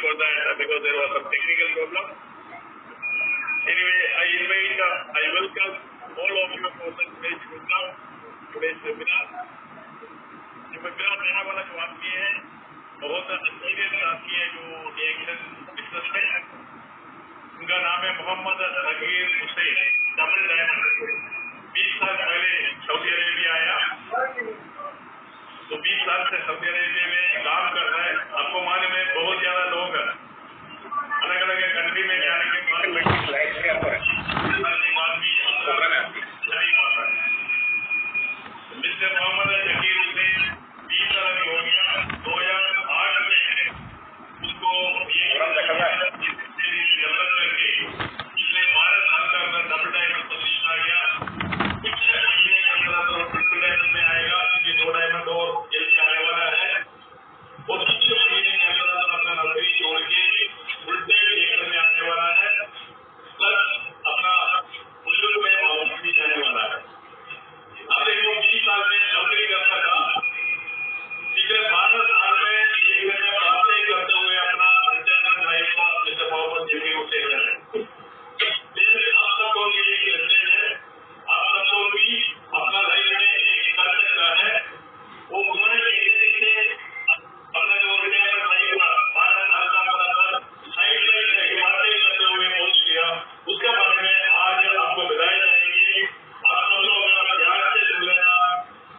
for that because there was some technical problem. Anyway, I welcome all of you for today's program, today's webinar. ये webinar देने वाला जो आदमी है बहुत एक्सपीरियंस आदमी है जो रिएक्शन बिजनेस में है। उनका नाम है मोहम्मद जकीर हुसैन, डबल डायमंड। 20 साल पहले सऊदी अरेबिया आया, तो 20 साल से सऊदी अरेबिया में काम कर रहा है। आपको मालूम है बहुत ज्यादा लोग अलग अलग कंट्री में जाने के बाद भी मिस्टर मोहम्मद जकीर हुसैन 20 साल हो गया। 2008 में उसको डेवलप करके पिछले 12 साल का अंदर डबल डायमंड पोजीशन आ गया। कुछ महीने के अंदर ट्रिपल डायमंड में आएगा, क्योंकि 2 डायमंड और जल्दी आने वाला है। वो 2 महीने के अंदर अपना नौकरी छोड़ के उल्टे लेकर में आने वाला है, प्लस अपना मुल्क में वापस भी जाने वाला है। अब देखो 20 साल में नौकरी करता था, पिछले 12 साल में एक बातें करते हुए अपना रिटायरमेंट लाइफ का मिस्टर मोहम्मद जकीर हुसैन है। आप सबको ये एक मैसेज है, आप सबको भी अपना लाइफ में एक कर सकता है। वो उन्होंने कैसे अपना जो रिटायरमेंट लाइफ का 12 साल का बराबर साइड बाई साइड बातें करते हुए पहुंच गया, उसके बारे में आज आपको बताया जाएंगे। आप सब लोग अपना ध्यान से सुन लेना।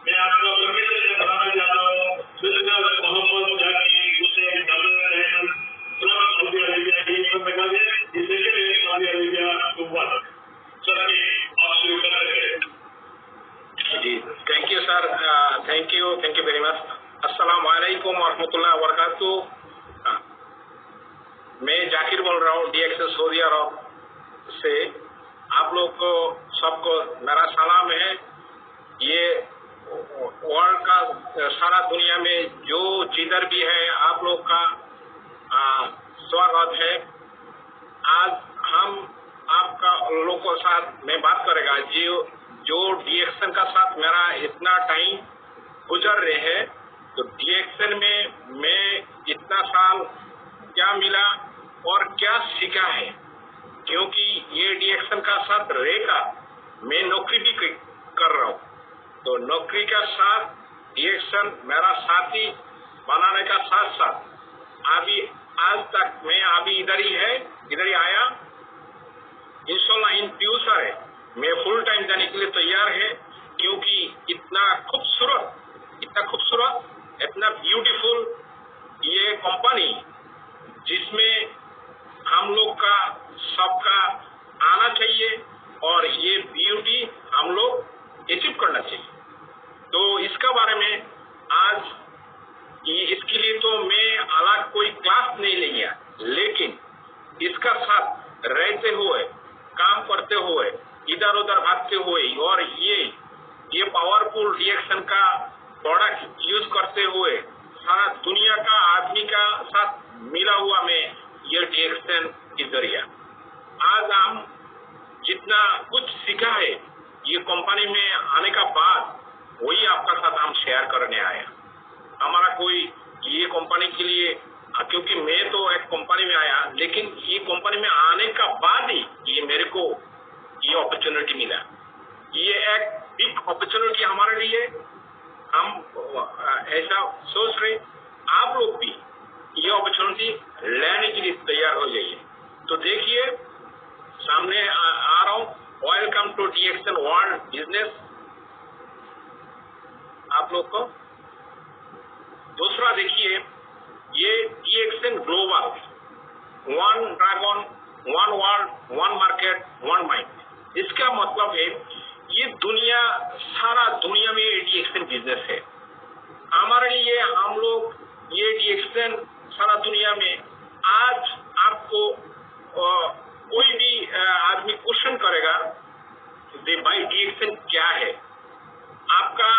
मैं आपको परमिशन से बताना चाहता हूँ, mister Mohammad Zakir Hussain double diamond from Saudi Arabia, जिससे सऊदी अरेबिया टू वर्क। चलिए आप शुरू करेंगे। जी, thank you sir, thank you very much. अस्सलाम वालेकुम वरहमतुल्लाहि वबरकातुहू। मैं जाकिर बोल रहा हूँ DXN सऊदी अरब से। आप लोग को सबको मेरा सलाम है। ये वर्ल्ड का सारा दुनिया में जो जिधर भी है आप लोग का स्वागत है। आज हम आपका लोगों के साथ मैं बात करेगा जो DXN का साथ मेरा इतना टाइम गुजर रहे हैं, तो DXN में मैं इतना साल क्या मिला और क्या सीखा है, क्योंकि ये DXN का साथ रहेगा। मैं नौकरी भी कर रहा हूँ, तो नौकरी का साथ DXN मेरा साथी बनाने का साथ साथ अभी आज तक मैं अभी इधर ही आया। इंशाल्लाह इन फ्यूचर है मैं फुल टाइम जाने के लिए तैयार है, क्योंकि इतना खूबसूरत, इतना ब्यूटीफुल ये कंपनी जिसमें हम लोग का सबका आना चाहिए और ये ब्यूटी हम लोग अचीव करना चाहिए। तो इसका बारे में आज इसके लिए तो मैं अलग कोई क्लास नहीं लिया, लेकिन इसका साथ रहते हुए, काम करते हुए, इधर उधर भागते हुए और ये पावरफुल DXN का प्रोडक्ट यूज करते हुए सारा दुनिया का आदमी का साथ मिला हुआ मैं ये DXN के जरिए आज हम जितना कुछ सीखा है ये कंपनी में आने का बाद, वही आपका साथ हम शेयर करने आया। हमारा कोई ये कंपनी के लिए, क्योंकि मैं तो एक कंपनी में आया, लेकिन ये कंपनी में आने का बाद ही ये मेरे को ये अपॉर्चुनिटी मिला। ये एक बिग अपॉर्चुनिटी हमारे लिए। हम ऐसा सोच रहे आप लोग भी ये अपॉर्चुनिटी लेने के लिए तैयार हो जाइए। तो देखिए सामने आ रहा हूँ, welcome to DXN world business आप लोग को। दूसरा देखिए ये DXN global, 1 dragon, 1 world, 1 market, 1 mind. इसका मतलब है ये दुनिया, सारा दुनिया में DXN बिजनेस है। हमारे लिए हम लोग ये DXN सारा दुनिया में, आज आपको कोई भी आदमी क्वेश्चन करेगा भाई DXN क्या है, आपका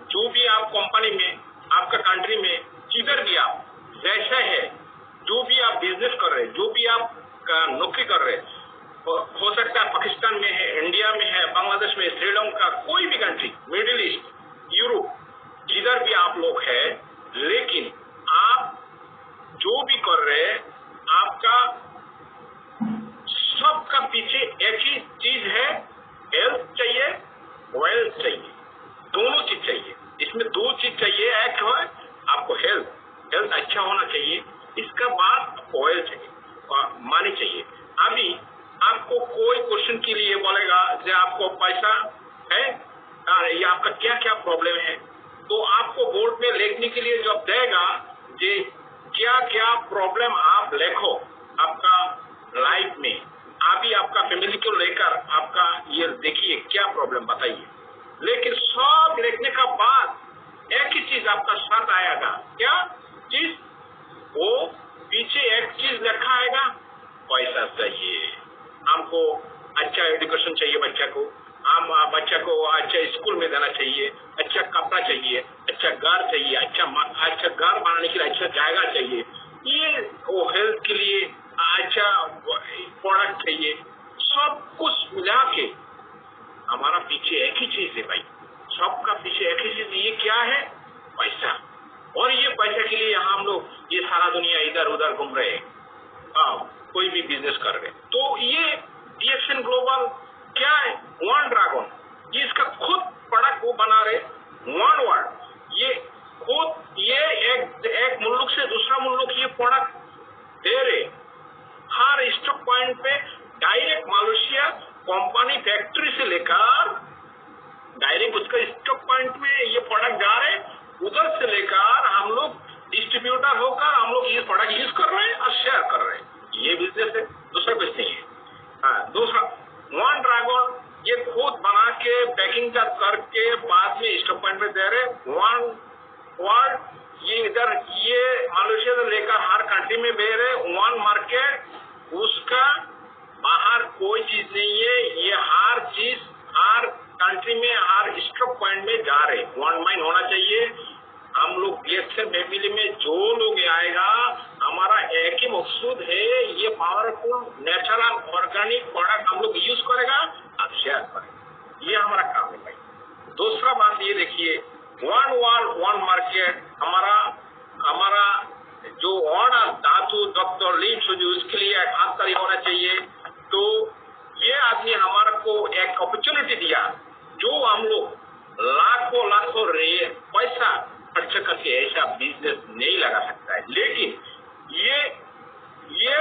जो भी आप कंपनी में, आपका कंट्री में, जिधर भी आप जैसे है, जो भी आप बिजनेस कर रहे हैं, जो भी आप नौकरी कर रहे हैं, हो सकता है पाकिस्तान में है, इंडिया में है, बांग्लादेश में, श्रीलंका, कोई भी कंट्री, मिडिल ईस्ट, यूरोप, जिधर भी आप लोग हैं, लेकिन आप जो भी कर रहे ये आपका क्या क्या प्रॉब्लम है, तो आपको बोर्ड में लिखने के लिए जब देगा कि क्या क्या प्रॉब्लम आप लिखो आपका लाइफ में, अभी आपका फैमिली को लेकर आपका ये देखिए क्या प्रॉब्लम बताइए। लेकिन सब लिखने का बाद एक ही चीज आपका साथ आएगा, क्या चीज? वो पीछे एक चीज लिखा आएगा, पैसा चाहिए, हमको अच्छा एजुकेशन चाहिए बच्चा को, हम बच्चा को अच्छा स्कूल में देना चाहिए, अच्छा कपड़ा चाहिए, अच्छा घर चाहिए, अच्छा घर बनाने के लिए अच्छा जगह चाहिए, ये वो हेल्थ के लिए अच्छा प्रोडक्ट चाहिए। सब कुछ मिला के हमारा पीछे एक ही चीज है भाई, सबका पीछे एक ही चीज, ये क्या है? पैसा। और ये पैसे के लिए हम लोग ये सारा दुनिया इधर उधर घूम रहे हैं, कोई भी बिजनेस कर रहे। तो ये डीएक्सएन ग्लोबल क्या है? वन ड्रैगन, ये इसका खुद प्रोडक्ट वो बना रहे, वन वर्ल्ड, ये खुद ये एक मुल्क से दूसरा मुल्क ये प्रोडक्ट दे रहे, हर स्टॉक पॉइंट पे डायरेक्ट मलेशिया कंपनी फैक्ट्री से लेकर डायरेक्ट उसका स्टॉक पॉइंट में ये प्रोडक्ट जा रहे, उधर से लेकर हम लोग डिस्ट्रीब्यूटर होकर हम लोग ये प्रोडक्ट यूज कर रहे हैं और शेयर कर रहे हैं। ये बिजनेस है, दूसरा कुछ नहीं है। हाँ, दूसरा वन ड्रैगन ये खुद बना के पैकिंग करके बाद में स्टॉक पॉइंट में दे रहे, वन वर्ल्ड, ये इधर ये मलेशिया से लेकर हर कंट्री में दे रहे, वन मार्केट, उसका बाहर कोई चीज नहीं है, ये हर चीज हर कंट्री में हर स्टॉक पॉइंट में जा रहे, वन माइंड होना चाहिए। हम लोग डीएक्सएन फैमिली में जो लोग आएगा, हमारा एक ही मकसूद है, ये पावरफुल नेचुरल ऑर्गेनिक प्रोडक्ट हम लोग यूज करेगा, आप शेयर करें, ये हमारा काम है भाई। दूसरा बात ये देखिए, वन वर्ल्ड वन मार्केट, हमारा जो ऑर्डर धातु डॉक्टर लीड उसके लिए एक हाथ ताली होना चाहिए। तो ये आदमी हमारे को एक अपॉर्चुनिटी दिया, जो हम लोग लाखों लाखों पैसा खर्च करके ऐसा बिजनेस नहीं लगा सकता है, लेकिन ये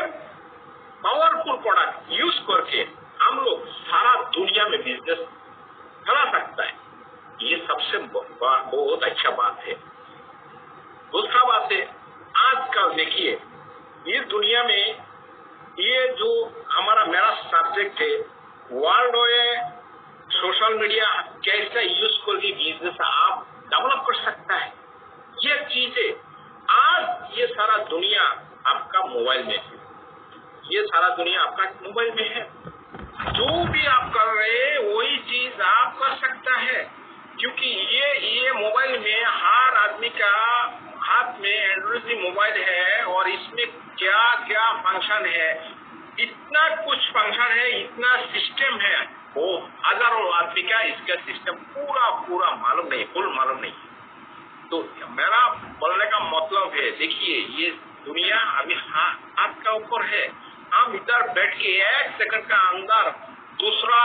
पावरफुल प्रोडक्ट यूज करके हम लोग सारा दुनिया में बिजनेस चला सकता है। ये सबसे बहुत अच्छा बात है। दूसरा बात है, आजकल देखिए इस दुनिया में ये जो हमारा मेरा सब्जेक्ट है, वर्ल्ड में सोशल मीडिया कैसे यूज करके बिजनेस आप डेवलप कर सकता है, ये चीजें आज ये सारा दुनिया आपका मोबाइल में है, ये सारा दुनिया आपका मोबाइल में है। जो भी आप कर रहे हैं वही चीज आप कर सकता है, क्योंकि ये मोबाइल में हर आदमी का हाथ में एंड्रॉइड मोबाइल है और इसमें क्या क्या फंक्शन है, इतना कुछ फंक्शन है, इतना सिस्टम है, वो हजारों आदमी का इसका सिस्टम पूरा मालूम नहीं, फुल मालूम नहीं। तो मेरा बोलने का मतलब है, देखिए ये दुनिया अभी हाथ का ऊपर है, हम इधर बैठ के एक सेकंड का अंदर दूसरा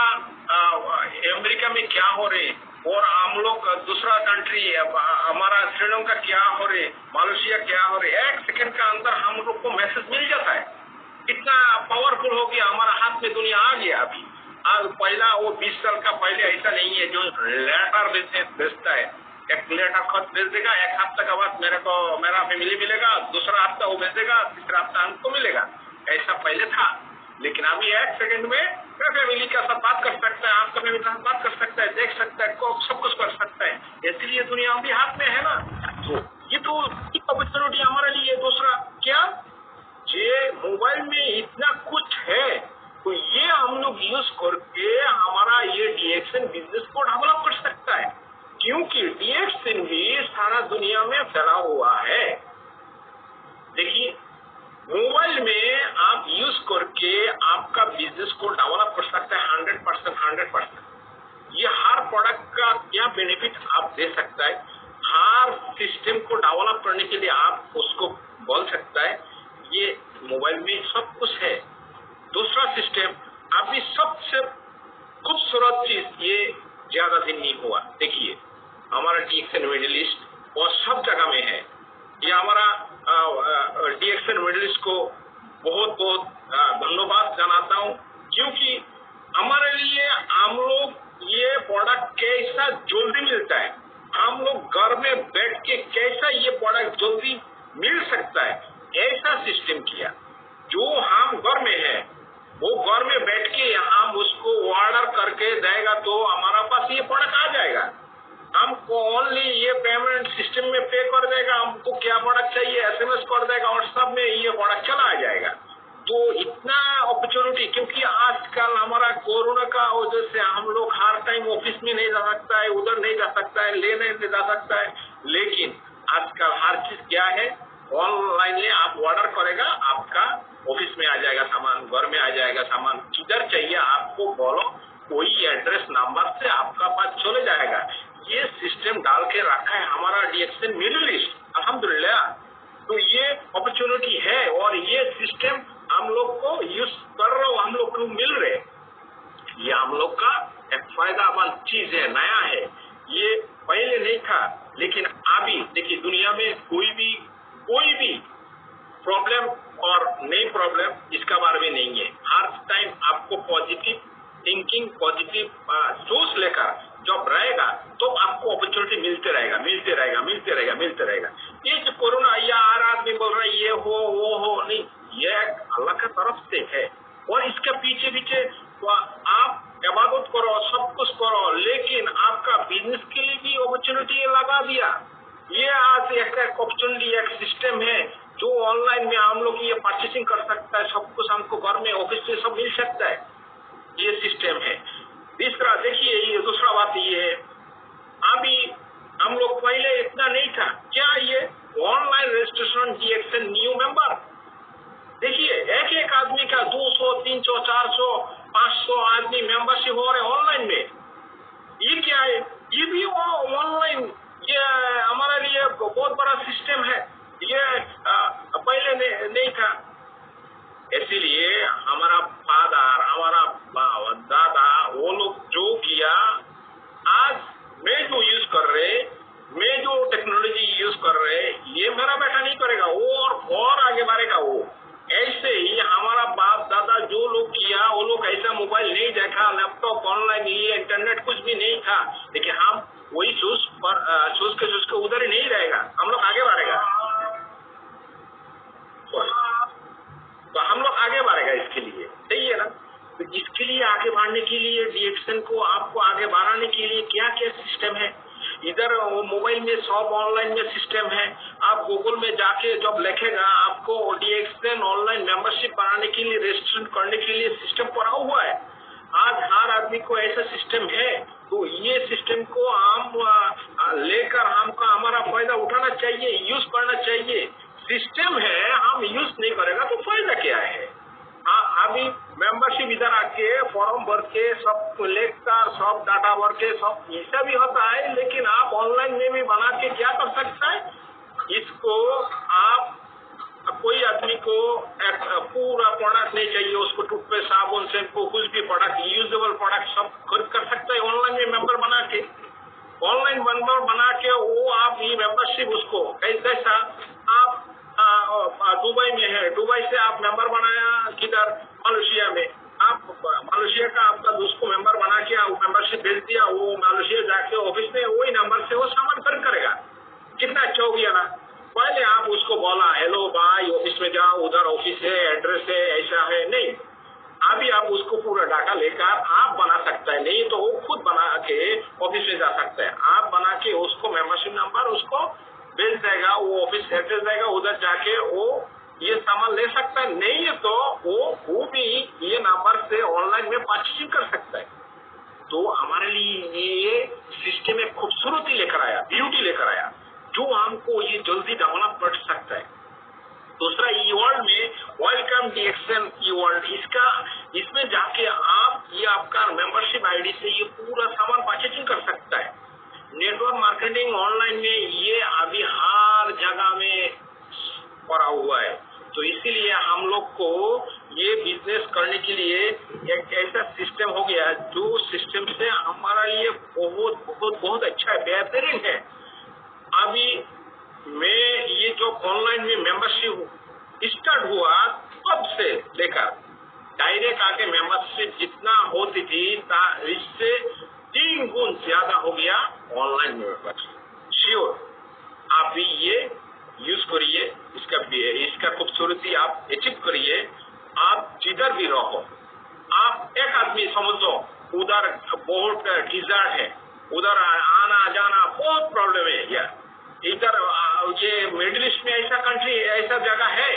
अमेरिका में क्या हो रहे और हम लोग दूसरा कंट्री हमारा श्रीलंका क्या हो रहे, मलेशिया क्या हो रहे, एक सेकंड का अंदर हम लोग को मैसेज मिल जाता है। इतना पावरफुल हो गया, हमारा हाथ में दुनिया आ गया। अभी आज पहला वो 20 साल का पहले ऐसा नहीं है जो लेटर भेजता है, एक लेटर खत भेज देगा, एक हफ्ते का बाद मेरा फैमिली मिलेगा, दूसरा हफ्ता वो भेज देगा, तीसरा हफ्ता हमको मिलेगा, ऐसा पहले था। लेकिन अभी एक सेकंड में फैमिली का साथ बात कर सकता है, आपका फैमिली का साथ बात कर सकता है, देख सकता है, सब कुछ कर सकता है। इसलिए दुनिया अभी हाथ में है ना, तो ये तो अपॉर्चुनिटी हमारे लिए। दूसरा क्या, ये मोबाइल में इतना कुछ है, तो ये हम लोग यूज करके हमारा ये डीएक्सएन बिजनेस को डेवलप कर सकता है, क्योंकि डीएक्सएन भी सारा दुनिया में फैला हुआ है। देखिए मोबाइल में आप यूज करके आपका बिजनेस को डेवलप कर सकते हैं 100%। ये हर प्रोडक्ट का क्या बेनिफिट आप दे सकता है, हर सिस्टम को डेवलप करने के लिए आप उसको बोल सकता है, ये मोबाइल में सब कुछ है। दूसरा सिस्टम, अभी सबसे खूबसूरत चीज ये ज्यादा दिन नहीं हुआ, देखिए हमारा डीएक्सएन मिडिल ईस्ट और सब जगह में है। ये हमारा डीएक्सएन मिडिल ईस्ट को बहुत बहुत धन्यवाद जनाता हूँ, क्योंकि हमारे लिए हम लोग ये प्रोडक्ट कैसा जल्दी मिलता है, हम लोग घर में बैठ के कैसा ये प्रोडक्ट जल्दी मिल सकता है, ऐसा सिस्टम किया। जो हम घर में है वो घर में बैठ के हम उसको ऑर्डर करके देगा तो हमारा पास ये प्रोडक्ट आ जाएगा। हमको ओनली ये पेमेंट सिस्टम में पे कर देगा, हमको क्या प्रोडक्ट चाहिए SMS कर देगा, व्हाट्सएप में ये प्रोडक्ट चला आ जाएगा। तो इतना अपॉर्चुनिटी, क्योंकि आजकल हमारा कोरोना का वजह से हम लोग हर टाइम ऑफिस में नहीं जा सकता है, उधर नहीं जा सकता है, लेने नहीं जा सकता है, लेकिन आजकल हर चीज क्या है, ऑनलाइन में आप ऑर्डर करेगा, आपका ऑफिस में आ जाएगा सामान, घर में आ जाएगा सामान, किधर चाहिए आपको बोलो, कोई एड्रेस नंबर से आपका पास चले जाएगा। ये सिस्टम डाल के रखा है हमारा DXN मिडिल ईस्ट, अल्हम्दुलिल्लाह। तो ये अपॉर्चुनिटी है और ये सिस्टम हम लोग को यूज कर रहे हो, हम लोग को मिल रहे, ये हम लोग का एक फायदामंद चीज है, नया है, ये पहले नहीं था। लेकिन अभी देखिए दुनिया में कोई भी प्रॉब्लम और नई प्रॉब्लम इसका बारे में नहीं है। हर टाइम आपको पॉजिटिव थिंकिंग, पॉजिटिव सोच लेकर जब रहेगा तो आपको अपॉर्चुनिटी मिलते रहेगा। ये जो कोरोना या हर आदमी बोल रहा है ये हो वो हो, नहीं, ये अल्लाह की तरफ से है और इसके पीछे तो आप इबादत करो, सब कुछ करो, लेकिन आपका बिजनेस के लिए भी अपॉर्चुनिटी लगा दिया। ये आज एक अपॉर्चुनिटी, एक सिस्टम है जो ऑनलाइन में हम लोग ये परचेसिंग कर सकता है, सब कुछ हमको घर में ऑफिस से सब मिल सकता है, ये सिस्टम है। तीसरा देखिए, ये दूसरा बात ये है, अभी हम लोग पहले इतना नहीं था, क्या ये online registration DXN new member, देखिए एक आदमी का 200, 300, 400, 500 आदमी मेंबरशिप हो रहे ऑनलाइन में। ये क्या है, ये भी ऑनलाइन, ये हमारे लिए बहुत बड़ा सिस्टम है, ये पहले नहीं था। इसीलिए हमारा फादर, हमारा दादा, वो लोग जो किया, आज मैं जो यूज कर रहे, मैं जो टेक्नोलॉजी यूज कर रहे, ये मेरा बेटा नहीं करेगा, वो और आगे बढ़ेगा। वो ऐसे ही हमारा बाप दादा जो लोग किया, वो लोग ऐसा मोबाइल नहीं देखा, लैपटॉप, ऑनलाइन, ये इंटरनेट कुछ भी नहीं था, लेकिन हम वही सोच के उधर ही नहीं रहेगा, हम लोग आगे बढ़ेगा। तो हम लोग आगे बढ़ेगा, इसके लिए सही है ना। तो इसके लिए आगे बढ़ने के लिए DXN को आपको आगे बढ़ाने के लिए क्या क्या सिस्टम है, इधर मोबाइल में सब ऑनलाइन में सिस्टम है। आप गूगल में जाके जब लिखेगा, आपको DXN ऑनलाइन मेंबरशिप बनाने के लिए, रजिस्ट्रेशन करने के लिए सिस्टम पड़ा हुआ है। आज हर आदमी को ऐसा सिस्टम है, तो ये सिस्टम को हम लेकर हमको हमारा फायदा उठाना चाहिए, यूज करना चाहिए। सिस्टम है, हम यूज नहीं करेगा तो फायदा क्या है। अभी मेंबरशिप इधर आके फॉर्म भर के सब लेकर, सब डाटा भर के, सब ऐसा भी होता है, लेकिन आप ऑनलाइन में भी बना के क्या कर सकता है, इसको आप, कोई आदमी को एक पूरा प्रोडक्ट नहीं चाहिए, उसको टूथपेस्ट, साबुन, शैम्पू, कुछ भी प्रोडक्ट, यूजेबल प्रोडक्ट सब खरीद कर सकता है ऑनलाइन में मेंबर बना के। ऑनलाइन मेंबर बना के वो आप ये मेंबरशिप उसको कैसा, आप दुबई में है, दुबई से आप मेंबर बनाया किधर, मलेशिया में, आप मलेशिया का आपका दोस्त को मेंबर बना के मेंबरशिप भेज दिया, वो मलेशिया जाके ऑफिस में वही नंबर से वो सामान खरीद करेगा, कितना अच्छा हो गया ना। पहले आप उसको बोला, हेलो भाई ऑफिस में जाओ, उधर ऑफिस है, एड्रेस है, ऐसा है, नहीं, अभी आप उसको पूरा डाटा लेकर आप बना सकता है, नहीं तो वो खुद बना के ऑफिस में जा सकता है। आप बना के उसको मेंबरशिप नंबर उसको भेज देगा, वो ऑफिस एड्रेस देगा, उधर जाके वो ये सामान ले सकता है, नहीं है तो वो भी ये नंबर से ऑनलाइन में परचेसिंग कर सकता है। तो हमारे लिए ये सिस्टम एक खूबसूरती लेकर आया, ब्यूटी लेकर आया, जो हमको ये जल्दी डेवलप कर सकता है। दूसरा ई वर्ल्ड में वेलकम DXN ई वर्ल्ड, इसमें जाके आप ये आपका मेंबरशिप आईडी से ये पूरा सामान परचेसिंग कर सकता है। नेटवर्क मार्केटिंग ऑनलाइन में ये अभी हर जगह में पड़ा हुआ है, तो इसीलिए हम लोग को ये बिजनेस करने के लिए एक ऐसा सिस्टम हो गया जो सिस्टम से हमारा लिए बहुत बहुत बहुत अच्छा है, बेहतरीन है। अभी मैं ये जो ऑनलाइन में मेंबरशिप स्टार्ट हुआ तब से लेकर डायरेक्ट आके मेंबरशिप जितना होती थी इससे 3 गुण ज्यादा हो गया ऑनलाइन में मेंबरशिप। श्योर आप भी ये यूज करिए, इसका खूबसूरती आप अचीव करिए। आप जिधर भी रहो, आप एक आदमी समझो उधर बहुत डिजर्ट है, उधर आना जाना बहुत प्रॉब्लम है यार, इधर ये मिडिल ईस्ट में ऐसा कंट्री ऐसा जगह है,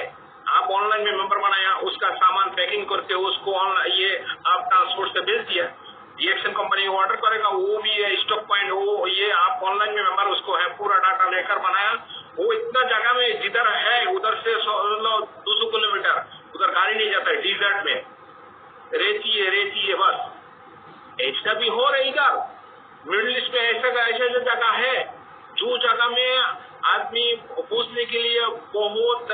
आप ऑनलाइन में मेंबर बनाया, उसका सामान पैकिंग करके उसको ऑनलाइन ये आप ट्रांसपोर्ट से भेज दिया, DXN कंपनी ऑर्डर करेगा, वो भी है स्टॉक पॉइंट, वो ये आप ऑनलाइन में मेंबर उसको है पूरा डाटा लेकर बनाया, वो इतना जगह में जिधर है उधर से 200 किलोमीटर उधर गाड़ी नहीं जाता है, डिजर्ट में रेती है बस। ऐसा भी हो रहा इधर मिडिल ईस्ट में, ऐसा जगह है जो जगह में आदमी पहुंचने के लिए बहुत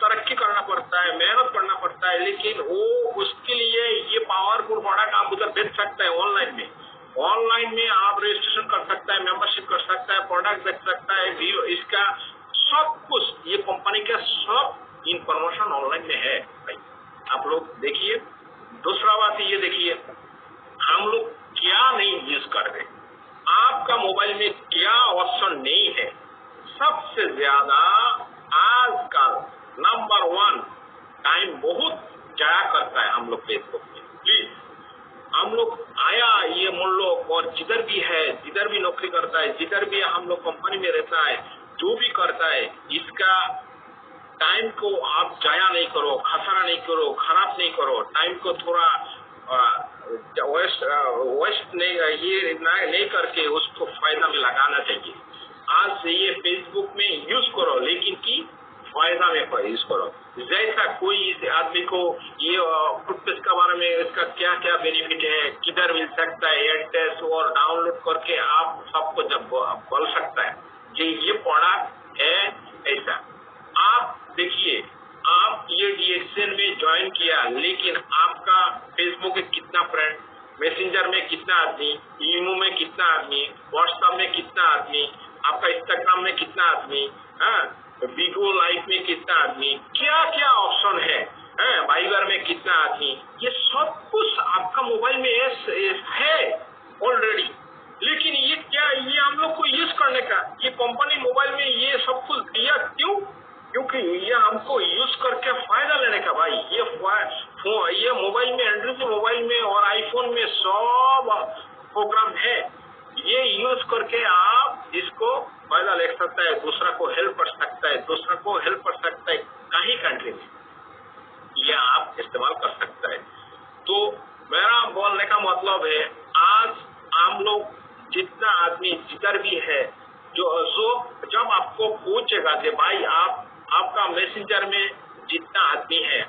तरक्की करना पड़ता है, मेहनत करना पड़ता है, लेकिन वो उसके लिए ये पावरफुल प्रोडक्ट आप उधर बेच सकते हैं ऑनलाइन में। ऑनलाइन में आप रजिस्ट्रेशन कर सकता है, मेंबरशिप कर सकता है, प्रोडक्ट बेच सकता है, इसका सब कुछ ये कंपनी का सब इंफॉर्मेशन ऑनलाइन में है भाई, आप लोग देखिए। दूसरा बात ये देखिए, हम लोग क्या नहीं यूज कर रहे, आपका मोबाइल में क्या ऑप्शन नहीं है। सबसे ज्यादा आजकल नंबर 1 टाइम बहुत जाया करता है हम लोग फेसबुक में। प्लीज हम लोग आया ये मूल लोग और जिधर भी है, जिधर भी नौकरी करता है, जिधर भी हम लोग कंपनी में रहता है, जो भी करता है, इसका टाइम को आप जाया नहीं करो, खसारा नहीं करो, खराब नहीं करो, टाइम को थोड़ा वेस्ट नहीं करके उसको फायदा में लगाना चाहिए। आज से ये फेसबुक में यूज करो, लेकिन की फायदा में यूज करो। जैसा कोई आदमी को ये टूथपेस्ट के बारे में इसका क्या क्या बेनिफिट है, किधर मिल सकता है, एयरटेस्ट और डाउनलोड करके आप सबको जब बोल सकता है ये प्रोडक्ट है ऐसा। आप देखिए, आप ये DXN में ज्वाइन किया, लेकिन आपका फेसबुक में कितना फ्रेंड, मैसेंजर में कितना आदमी, ईमो में कितना आदमी, व्हाट्सएप में कितना आदमी, आपका इंस्टाग्राम में कितना आदमी, वीडियो लाइव में कितना आदमी, क्या क्या ऑप्शन है, वाइबर में कितना आदमी, ये सब कुछ आपका मोबाइल में है ऑलरेडी। लेकिन ये क्या, ये हम लोग को यूज करने का, ये कंपनी मोबाइल में ये सब कुछ दिया क्यों? क्योंकि ये हमको यूज करके फायदा लेने का भाई। ये मोबाइल में, एंड्रॉइड मोबाइल में और आईफोन में सब प्रोग्राम है, ये यूज करके आप इसको फायदा ले सकता है, दूसरा को हेल्प कर सकता है, दूसरा को हेल्प कर सकता है कहीं कंट्री में, ये आप इस्तेमाल कर सकता है। तो मेरा बोलने का मतलब है, आज हम लोग जितना आदमी जिधर भी है, जो जब आपको पूछेगा कि भाई आपका मैसेंजर में जितना आदमी है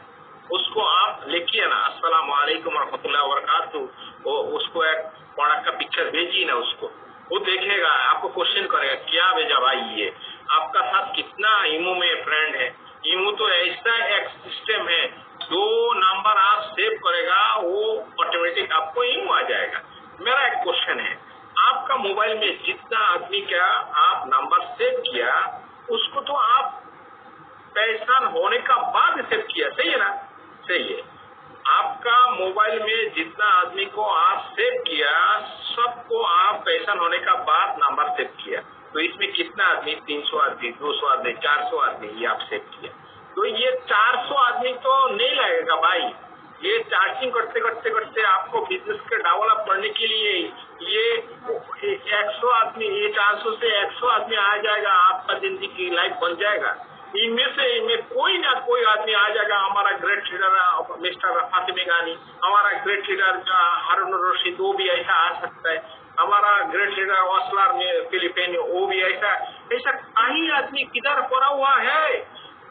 उसको आप लेके आना, अस्सलाम वालेकुम रहमतुल्लाहि व बरकातहू, उसको एक प्रोडक्ट का पिक्चर भेजिए ना, उसको वो देखेगा, आपको क्वेश्चन करेगा क्या भेजा भाई, ये आपका साथ कितना ईमो में फ्रेंड है। ईमो तो ऐसा एक सिस्टम है, 2 नंबर आप सेव करेगा, वो ऑटोमेटिक आपको ईमो आ जाएगा। मेरा एक क्वेश्चन है, आपका मोबाइल में जितना आदमी का आप नंबर सेव किया, उसको तो आप पहचान होने का बाद सेव किया, सही है ना? सही है। आपका मोबाइल में जितना आदमी को आप सेव किया, सबको आप पहचान होने का बाद नंबर सेव किया, तो इसमें कितना आदमी, 300 आदमी, 200 आदमी, 400 आदमी ये आप सेव किया। तो ये 400 आदमी तो नहीं लगेगा भाई, ये चार्जिंग करते करते करते आपको बिजनेस के डेवलप करने के लिए ये 100 आदमी, ये 400 से 100 आदमी आ जाएगा, आपका जिंदगी की लाइफ बन जाएगा। इनमें से कोई ना कोई आदमी आ जाएगा। हमारा ग्रेट लीडर मिस्टर फातिमी गानी, हमारा ग्रेट लीडर हारून रशीद, वो भी ऐसा आ सकता है, हमारा ग्रेट लीडर वासलार में फिलिपीन, वो भी ऐसा कहीं आदमी किधर पड़ा हुआ है।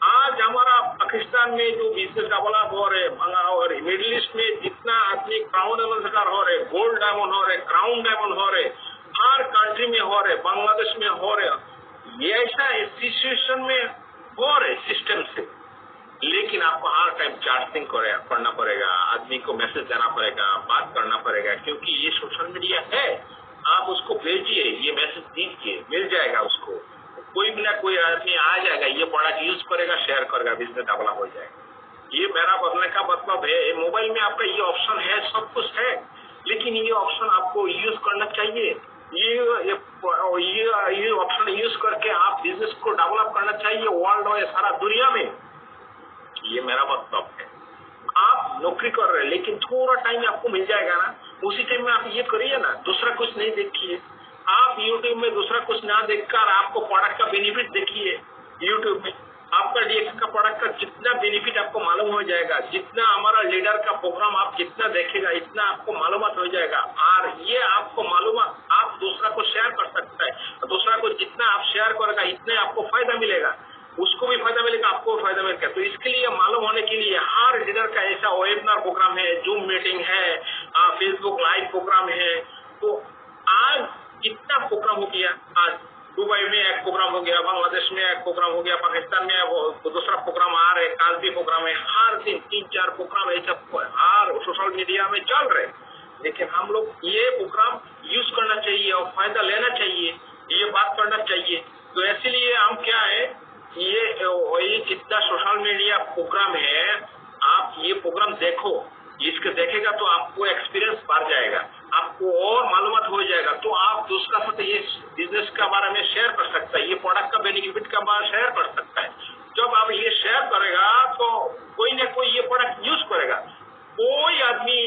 आज हमारा पाकिस्तान में जो बिजनेस डेवलप हो रहे और मिडिल ईस्ट में जितना आदमी क्राउन डायमंड हो रहे, गोल्ड डायमंड हो रहे, क्राउन डायमंड हो रहे, हर कंट्री में हो रहे, बांग्लादेश में हो रहे, ये ऐसा सिचुएशन में हो रहे सिस्टम से। लेकिन आपको हर टाइम चार्जिंग करना पड़ेगा, आदमी को मैसेज देना पड़ेगा, बात करना पड़ेगा, क्योंकि ये सोशल मीडिया है। आप उसको भेजिए, ये मैसेज दीजिए, मिल जाएगा उसको, कोई भी ना कोई आदमी आ जाएगा, ये प्रोडक्ट यूज करेगा, शेयर करेगा, बिजनेस डेवलप हो जाएगा। ये मेरा बोलने का मतलब है, मोबाइल में आपका ये ऑप्शन है, सब कुछ है, लेकिन ये ऑप्शन आपको यूज करना चाहिए। ये ऑप्शन यूज करके आप बिजनेस को डेवलप करना चाहिए वर्ल्ड में, सारा दुनिया में। ये मेरा मतलब है। आप नौकरी कर रहे हैं लेकिन थोड़ा टाइम आपको मिल जाएगा ना, उसी टाइम में आप ये करिए ना, दूसरा कुछ नहीं देखिए। आप यूट्यूब में दूसरा कुछ ना देखकर आपको प्रोडक्ट का बेनिफिट देखिए। यूट्यूब में आपका डीएक्स का प्रोडक्ट का जितना बेनिफिट आपको मालूम हो जाएगा, जितना हमारा लीडर का प्रोग्राम आप जितना देखेगा इतना आपको मालूमात हो जाएगा। और ये आपको मालूमात आप दूसरा को शेयर कर सकता है। दूसरा को जितना आप शेयर करेगा इतने आपको फायदा मिलेगा, उसको भी फायदा मिलेगा, आपको भी फायदा मिलेगा। तो इसके लिए मालूम होने के लिए हर लीडर का ऐसा वेबिनार प्रोग्राम है, जूम मीटिंग है, फेसबुक लाइव प्रोग्राम है। तो आज कितना प्रोग्राम हो गया, आज दुबई में एक प्रोग्राम हो गया, बांग्लादेश में एक प्रोग्राम हो गया, पाकिस्तान में दूसरा प्रोग्राम आ रहे, काल भी प्रोग्राम है, हर दिन 3-4 प्रोग्राम ऐसा हर सोशल मीडिया में चल रहे। लेकिन हम लोग ये प्रोग्राम यूज करना चाहिए और फायदा लेना चाहिए, ये बात करना चाहिए। तो इसीलिए हम क्या है, ये जितना सोशल मीडिया प्रोग्राम है, आप ये प्रोग्राम देखो, इसके देखेगा तो आपको एक्सपीरियंस बढ़ जाएगा, आपको और मालूमात हो जाएगा। तो आप दूसरा साथ ये बिजनेस के बारे में शेयर कर सकता है, ये प्रोडक्ट का बेनिफिट का बारे में शेयर कर सकता है। जब आप ये शेयर करेगा तो कोई ना कोई ये प्रोडक्ट यूज करेगा। कोई आदमी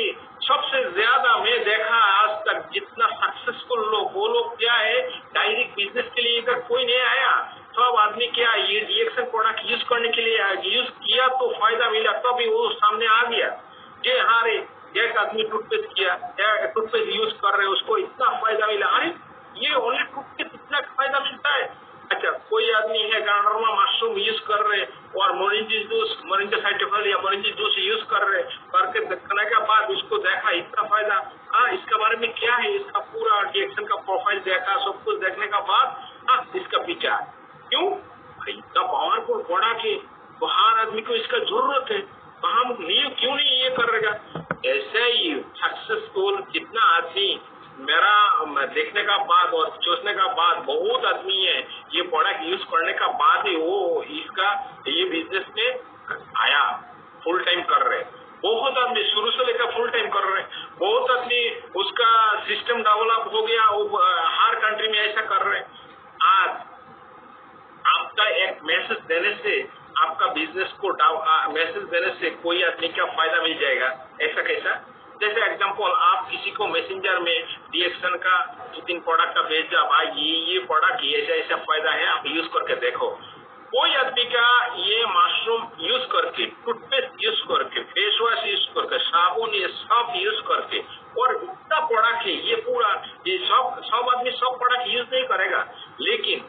सबसे ज्यादा मैं देखा आज तक जितना सक्सेसफुल लोग, वो लोग क्या है, डायरेक्ट बिजनेस के लिए इधर कोई नहीं आया। सब आदमी क्या ये डीएक्सन प्रोडक्ट यूज करने के लिए यूज किया तो फायदा मिला, तभी वो सामने आ गया। जे हाँ रे, एक आदमी टूथपेस्ट किया, टूथपेस्ट यूज कर रहे, उसको इतना फायदा मिला। अरे ये ओनली टूथपेस्ट इतना फायदा मिलता है। अच्छा, कोई आदमी है गार्डरमा मशरूम यूज कर रहे और मोरिंजी जूस, मोरिंजा साइटोफल या मोरिंजी जूस यूज कर रहे, करके देखने के बाद उसको देखा इतना फायदा। हाँ, इसके बारे में क्या है, इसका पूरा डीएक्सन का प्रोफाइल देखा, सब कुछ देखने का बाद हाँ इसका विचार क्यों, इतना पावरफुल बड़ा के हर आदमी को इसका जरूरत है, तो हम क्यों नहीं ये करेगा। ऐसे ही सक्सेसफुल जितना आदमी मेरा देखने का बाद और सोचने का बाद बहुत आदमी है, ये प्रोडक्ट यूज करने का बाद ही वो इसका ये बिजनेस में आया, फुल टाइम कर रहे। बहुत आदमी शुरू से लेकर फुल टाइम कर रहे, बहुत आदमी उसका सिस्टम डेवलप हो गया, वो हर कंट्री में ऐसा कर रहे। आज आपका एक मैसेज देने से, आपका बिजनेस को मैसेज देने से कोई आदमी का फायदा मिल जाएगा। ऐसा कैसा, जैसे एग्जांपल आप किसी को मैसेंजर में डीएक्सन का 2-3 प्रोडक्ट का भेजा, भाई ये प्रोडक्ट ऐसा ऐसा फायदा है, आप यूज करके देखो। कोई आदमी का ये मशरूम यूज करके, टूथपेस्ट यूज करके, फेस वॉश यूज करके, साबुन ये सब यूज करके, और इतना प्रोडक्ट है ये पूरा, ये सब आदमी सब प्रोडक्ट यूज नहीं करेगा। लेकिन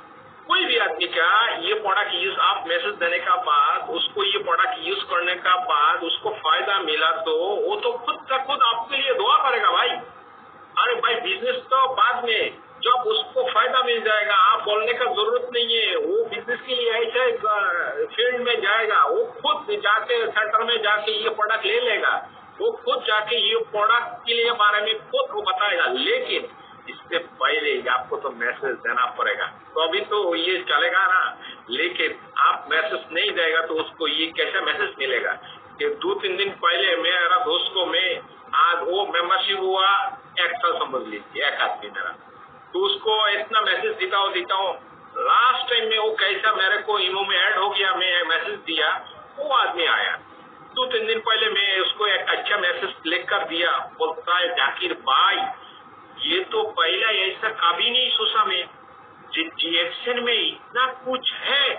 कोई भी आदमी का ये प्रोडक्ट यूज, आप मैसेज देने का बाद उसको ये प्रोडक्ट यूज करने का बाद उसको फायदा मिला, तो वो तो खुद का खुद आपके लिए दुआ करेगा भाई। अरे भाई बिजनेस तो बाद में, जब उसको फायदा मिल जाएगा, आप बोलने का जरूरत नहीं है, वो बिजनेस के लिए ऐसे फील्ड में जाएगा, वो खुद जाके सेंटर में जाके ये प्रोडक्ट ले लेगा, वो खुद जाके ये प्रोडक्ट के लिए बारे में खुद वो बताएगा। लेकिन इससे पहले आपको तो मैसेज देना पड़ेगा, तो अभी तो ये चलेगा ना। लेकिन आप मैसेज नहीं देगा तो उसको ये कैसा मैसेज मिलेगा कि 2-3 दिन पहले मेरा दोस्त को मैं आज वो मेंबरशिप हुआ 1 साल समझ लीजिए, एक आदमी मेरा, तो उसको इतना मैसेज देता हूँ। लास्ट टाइम में वो कैसा मेरे को इमो में ऐड हो गया, मैं मैसेज दिया, वो आदमी आया 2-3 दिन पहले, मैं उसको एक अच्छा मैसेज लेकर दिया, बोलता है जाकिर भाई ये तो पहला ऐसा कभी नहीं सोचा मैं, डीएक्सन में इतना कुछ है,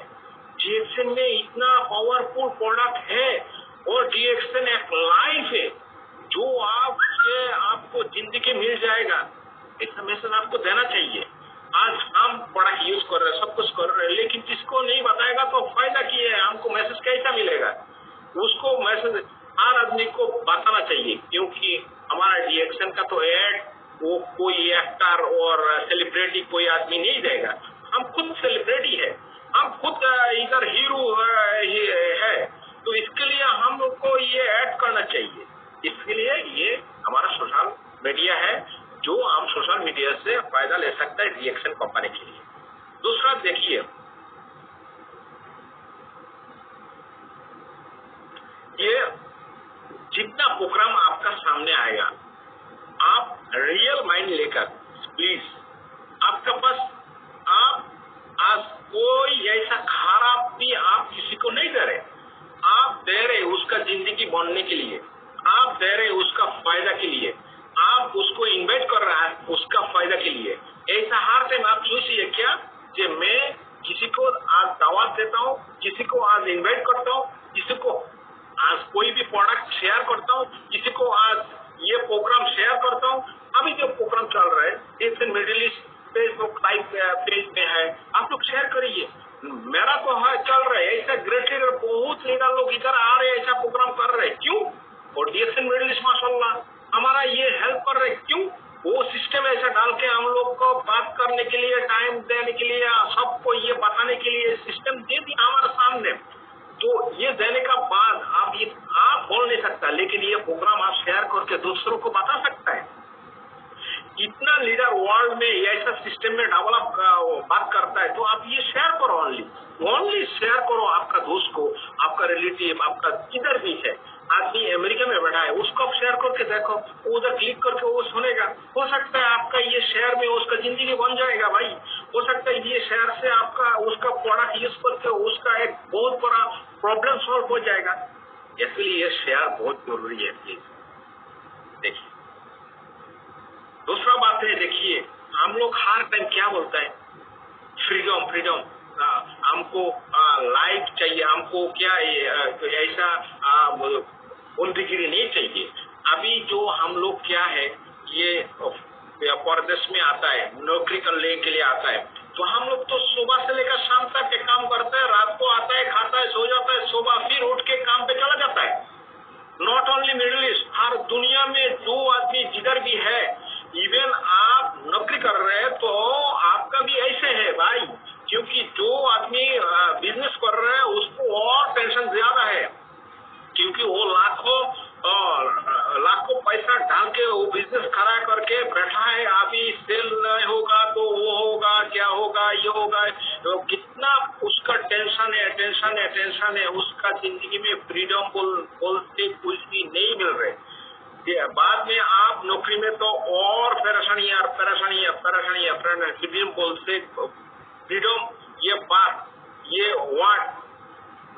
डीएक्सन में इतना पावरफुल प्रोडक्ट है, और डीएक्सन एक लाइफ है जो आपको जिंदगी मिल जाएगा। ऐसा मैसेज आपको देना चाहिए। आज हम प्रोडक्ट यूज कर रहे हैं, सब कुछ कर रहे हैं, लेकिन किसको नहीं बताएगा तो फायदा क्या है, हमको मैसेज कैसा मिलेगा। उसको मैसेज हर आदमी को बताना चाहिए, क्योंकि हमारा डीएक्सन का तो एड वो कोई एक्टर और सेलिब्रिटी कोई आदमी नहीं देगा, हम खुद सेलिब्रिटी है, हम खुद इधर हीरो है, तो इसके लिए हम लोग को ये ऐड करना चाहिए। इसके लिए ये हमारा सोशल मीडिया है, जो हम सोशल मीडिया से फायदा ले सकते हैं डीएक्सन कंपनी के लिए। दूसरा देखिए, ये जितना प्रोग्राम आपका सामने आएगा, आप रियल माइंड लेकर प्लीज, आपका पास आप आज कोई ऐसा खराब भी आप किसी को नहीं दे रहे, आप दे रहे उसका जिंदगी बनने के लिए, आप दे रहे उसका फायदा के लिए, आप उसको इन्वाइट कर रहा है उसका फायदा के लिए। ऐसा हर टाइम आप सोचिए क्या कि मैं किसी को आज दावत देता हूँ, किसी को आज इन्वाइट करता हूँ, किसी को आज कोई भी प्रोडक्ट शेयर करता हूँ, किसी को आज ये प्रोग्राम शेयर करता हूँ। अभी जो प्रोग्राम चल रहा है एक middle east Facebook live page में है, आप लोग शेयर करिए। मेरा तो है चल रहा है, ऐसा ग्रेट लीडर बहुत लीडर लोग इधर आ रहे हैं, ऐसा प्रोग्राम कर रहे हैं, क्यों? और डीएक्सन मिडिल ईस्ट माशाल्लाह हमारा ये हेल्प कर रहे हैं, क्यों? वो सिस्टम ऐसा डाल के हम लोग को बात करने के लिए, टाइम देने के लिए, सबको ये बताने के लिए सिस्टम दे दिया हमारे सामने। तो ये देने का बाद आप बोल नहीं सकता, लेकिन ये प्रोग्राम आप शेयर करके दूसरों को बता सकता है। इतना लीडर वर्ल्ड में ऐसा सिस्टम में डेवलप बात करता है, तो आप ये शेयर करो, ओनली शेयर करो आपका दोस्त को, आपका रिलेटिव, आपका किधर भी है, आदमी अमेरिका में बैठा है उसको आप शेयर करके देखो, उधर क्लिक करके वो सुनेगा। हो सकता है आपका ये शेयर में उसका जिंदगी बन जाएगा भाई, हो सकता है ये शेयर से आपका उसका प्रोडक्ट यूज करके उसका एक बहुत बड़ा प्रॉब्लम सॉल्व हो जाएगा। इसलिए ये शेयर बहुत जरूरी है। प्लीज देखिए, दूसरा बात है, देखिए हम लोग हर टाइम क्या बोलते हैं, फ्रीडम फ्रीडम, हमको लाइफ चाहिए, हमको क्या ऐसा बंदीगिरी नहीं चाहिए। अभी जो हम लोग क्या है, ये परदेश में आता है, नौकरी करने के लिए आता है, तो हम लोग तो सुबह से लेकर शाम तक के काम करते हैं, रात को आता है, खाता है, सो जाता है, सुबह फिर उठ के काम पे चला जाता है। नॉट ओनली मिडिल ईस्ट, हर दुनिया में जो आदमी जिधर भी है, इवन आप नौकरी कर रहे हैं तो आपका भी ऐसे है भाई, क्योंकि जो आदमी बिजनेस कर रहा है उसको और टेंशन ज्यादा है, क्योंकि वो लाखों पैसा डाल के वो बिजनेस खड़ा करके बैठा है। अभी सेल नहीं होगा तो वो होगा, क्या होगा, ये होगा, तो कितना उसका टेंशन है, उसका जिंदगी में फ्रीडम बोलते कुछ भी नहीं मिल रहे। बाद में आप नौकरी में तो और परेशानियां फ्रीडम बोलते, फ्रीडम ये बात, ये वर्ड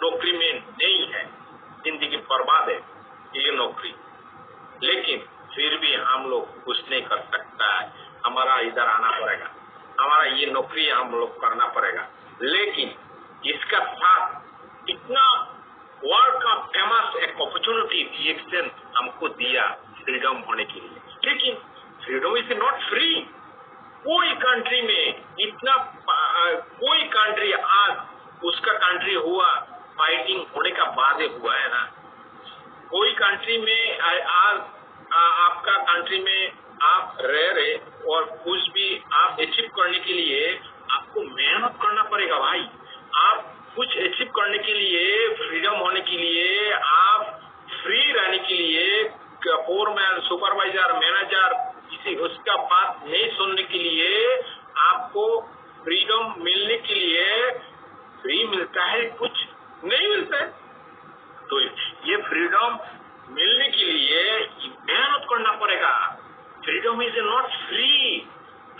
नौकरी में नहीं है, जिंदगी बर्बाद है ये नौकरी। लेकिन फिर भी हम लोग कुछ नहीं कर सकता है, हमारा इधर आना पड़ेगा, हमारा ये नौकरी हम लोग करना पड़ेगा। लेकिन इसका साथ इतना वर्ल्ड का फेमस एक अपॉर्चुनिटी डीएक्सन हमको दिया फ्रीडम होने के लिए, लेकिन फ्रीडम इज नॉट फ्री। कोई कंट्री में इतना, कोई कंट्री आज उसका कंट्री हुआ फाइटिंग होने का बाद हुआ है ना। कोई कंट्री में आज आपका कंट्री में आप रह रहे और कुछ भी आप अचीव करने के लिए आपको मेहनत करना पड़ेगा भाई। आप कुछ अचीव करने के लिए, फ्रीडम होने के लिए, आप फ्री रहने के लिए, फोरमैन, सुपरवाइजर, मैनेजर किसी उसका बात नहीं सुनने के लिए, आपको फ्रीडम मिलने के लिए फ्री मिलता है, कुछ नहीं मिलता है। तो ये फ्रीडम मिलने के लिए मेहनत करना पड़ेगा। Freedom is not free,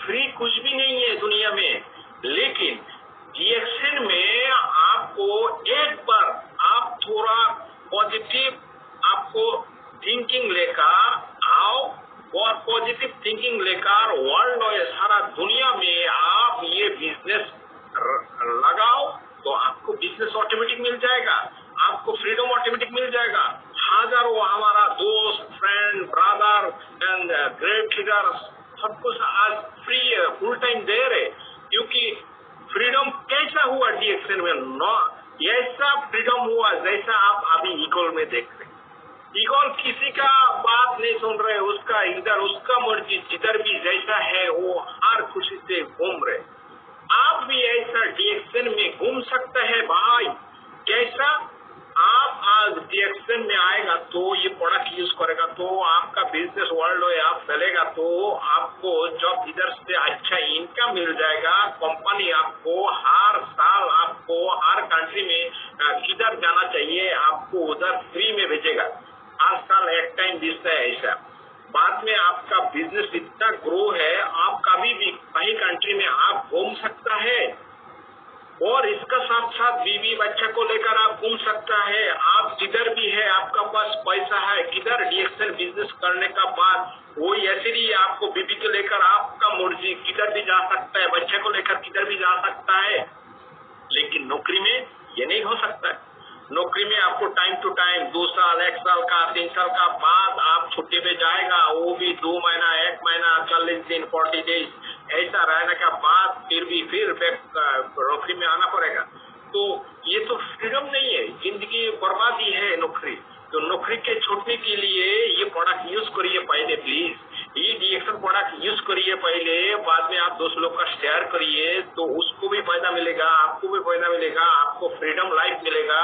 free कुछ भी नहीं है दुनिया में। लेकिन डीएक्सन में आपको एक बार आप थोड़ा पॉजिटिव आपको थिंकिंग लेकर आओ, और पॉजिटिव थिंकिंग लेकर वर्ल्ड और सारा दुनिया में आप ये बिजनेस लगाओ, तो आपको बिजनेस ऑटोमेटिक मिल जाएगा, आपको फ्रीडम ऑटोमेटिक मिल जाएगा। हजारों हमारा दोस्त, friend, brother and great leaders सब कुछ आज फ्री फुल टाइम दे रहे, क्योंकि फ्रीडम कैसा हुआ डीएक्सन में, ऐसा फ्रीडम हुआ जैसा आप अभी ईगल में देख रहे। ईगल किसी का बात नहीं सुन रहे, उसका इधर उसका मर्जी, जिधर भी जैसा है वो हर खुशी से घूम रहे। आप भी ऐसा डीएक्सन में घूम सकते हैं भाई। कैसा? आप आज डीएक्सन में आएगा तो ये प्रोडक्ट यूज करेगा तो आपका बिजनेस वर्ल्ड में आप चलेगा, तो आपको जब इधर से अच्छा इनकम मिल जाएगा। कंपनी आपको हर साल आपको हर कंट्री में किधर जाना चाहिए आपको उधर फ्री में भेजेगा। हर साल एक टाइम दिखता है ऐसा। बाद में आपका बिजनेस इतना ग्रो है, आप कभी भी कहीं कंट्री में आप घूम सकता है और इसका साथ साथ बीवी बच्चा को लेकर आप घूम सकता है। आप जिधर भी है, आपका पास पैसा है, किधर डीएक्सएल बिजनेस करने का बाद वो ऐसे ही आपको बीवी को लेकर आपका मर्जी किधर भी जा सकता है, बच्चे को लेकर किधर भी जा सकता है। लेकिन नौकरी में ये नहीं हो सकता है। नौकरी में आपको टाइम टू टाइम 2 साल, 1 साल का, 3 साल का बाद आप छुट्टी पे जाएगा, वो भी 2 महीना, 1 महीना, 40 दिन, 40 डेज ऐसा रहने का बाद फिर नौकरी में आना पड़ेगा। तो ये तो फ्रीडम नहीं है, जिंदगी बर्बादी है नौकरी। तो नौकरी के छूटने के लिए ये प्रोडक्ट यूज करिए पहले प्लीज, ये डीएक्सएल प्रोडक्ट यूज करिए पहले, बाद में आप दूसरे लोग का शेयर करिए तो उसको भी फायदा मिलेगा, आपको भी फायदा मिलेगा, आपको फ्रीडम लाइफ मिलेगा।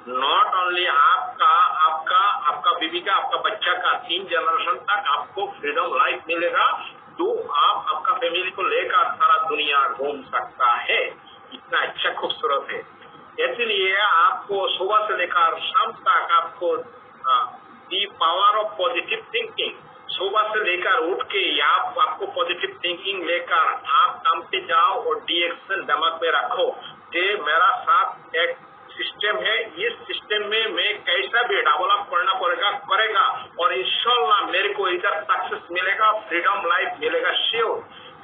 नॉट ओनली आपका बीवी का, आपका बच्चा का, 3 जनरेशन तक आपको फ्रीडम लाइफ मिलेगा। तो आप आपका फैमिली को लेकर सारा दुनिया घूम सकता है। इतना अच्छा खूबसूरत है। इसलिए आपको सुबह से लेकर शाम तक आपको the power of positive thinking, सुबह से लेकर उठ के आपको पॉजिटिव थिंकिंग लेकर आप काम पे जाओ और डीएक्सएल दिमाग में रखो कि मेरा साथ एक सिस्टम है, इस सिस्टम में मैं कैसा भी डेवलप करना करेगा और इंशाल्लाह मेरे को इधर सक्सेस मिलेगा, फ्रीडम लाइफ मिलेगा श्योर।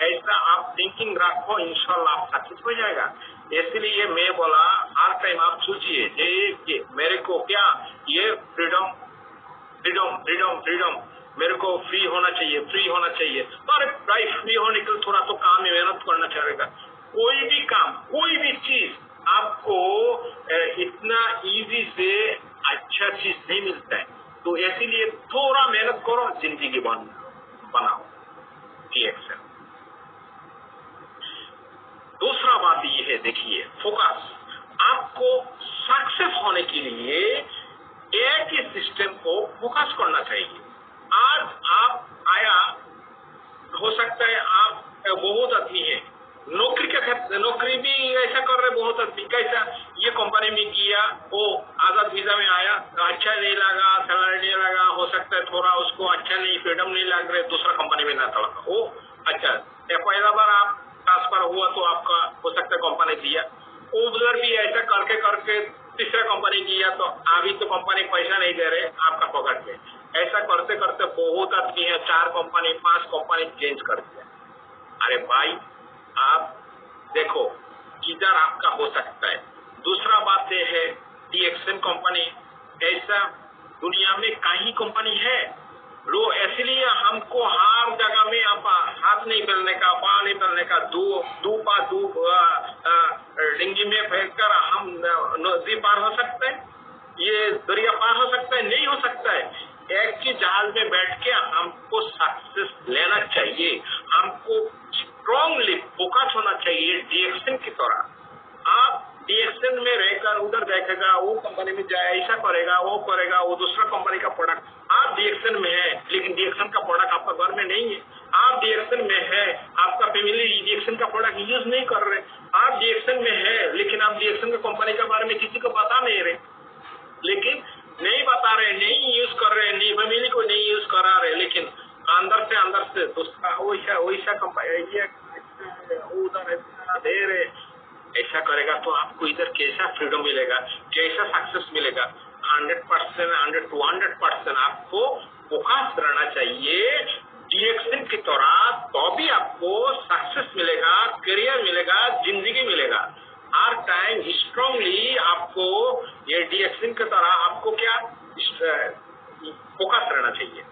ऐसा आप थिंकिंग रखो, इंशाल्लाह आप सक्सेस हो जाएगा। इसलिए मैं बोला हर टाइम आप सोचिए मेरे को क्या ये फ्रीडम मेरे को फ्री होना चाहिए। तो अरे भाई फ्री होने के लिए थोड़ा तो काम में मेहनत करना चाहिएगा। कोई भी काम, कोई भी चीज आपको इतना इजी से अच्छा चीज नहीं मिलता है। तो इसीलिए थोड़ा मेहनत करो, जिंदगी बनाओ डीएक्सएल। दूसरा बात ये है, देखिए फोकस। आपको सक्सेस होने के लिए एक ही सिस्टम को फोकस करना चाहिए। आज आप हो सकता है आप बहुत आदमी है, नौकरी भी ऐसा कर रहे बहुत आदमी। कैसा ये कंपनी में किया, वो आजाद वीजा में आया, अच्छा नहीं लगा, सैलरी नहीं लगा, हो सकता है थोड़ा उसको अच्छा नहीं, फ्रीडम नहीं लग रहे, दूसरा कंपनी में ना चला। वो अच्छा पहला बार आप ट्रांसफर हुआ तो आपका हो सकता है कंपनी दिया, उधर भी ऐसा करके तीसरा कंपनी किया तो अभी तो कंपनी पैसा नहीं दे रहे आपका पकड़ में। ऐसा करते करते बहुत आदमी है 4 कंपनी 5 कंपनी चेंज कर दिया। अरे भाई आप देखो किधर आपका हो सकता है। दूसरा बात यह है डीएक्सएल कंपनी, ऐसा दुनिया में कई कंपनी है लो, इसलिए हमको हर जगह में आप हाथ नहीं फैलने का, पाँव नहीं फैलने का, डिंगी में फेंककर हम नदी पार हो सकते हैं, ये दरिया पार हो सकता है? नहीं हो सकता है। एक ही जहाज में बैठ के हमको सक्सेस लेना चाहिए, हमको स्ट्रांगली फोकस होना चाहिए डीएक्सएल की तरह। आप डीएक्सएल में रहकर उधर देखेगा, वो कंपनी में जाए, ऐसा करेगा, वो दूसरा कंपनी का प्रोडक्ट। आप डीएक्सएल में है लेकिन डीएक्सएल का प्रोडक्ट आपका घर में नहीं है। आप डीएक्सएल में है, आपका फैमिली डीएक्सएल का प्रोडक्ट यूज नहीं कर रहे। आप डीएक्सएल में है लेकिन आप डीएक्सएल का कंपनी के बारे में किसी को बता नहीं रहे, लेकिन नहीं बता रहे, नहीं यूज कर रहे, नहीं फैमिली को नहीं यूज करा रहे, लेकिन अंदर से दूसरा वैसा कंपनी उधर दे रहे। ऐसा करेगा तो आपको इधर कैसा फ्रीडम मिलेगा, कैसा सक्सेस मिलेगा? 100%, 200% आपको फोकस रहना चाहिए डीएक्सएल की तरह, तो भी आपको सक्सेस मिलेगा, करियर मिलेगा, जिंदगी मिलेगा। हर टाइम स्ट्रांगली आपको ये डीएक्सएल की तरह आपको क्या फोकस रहना चाहिए।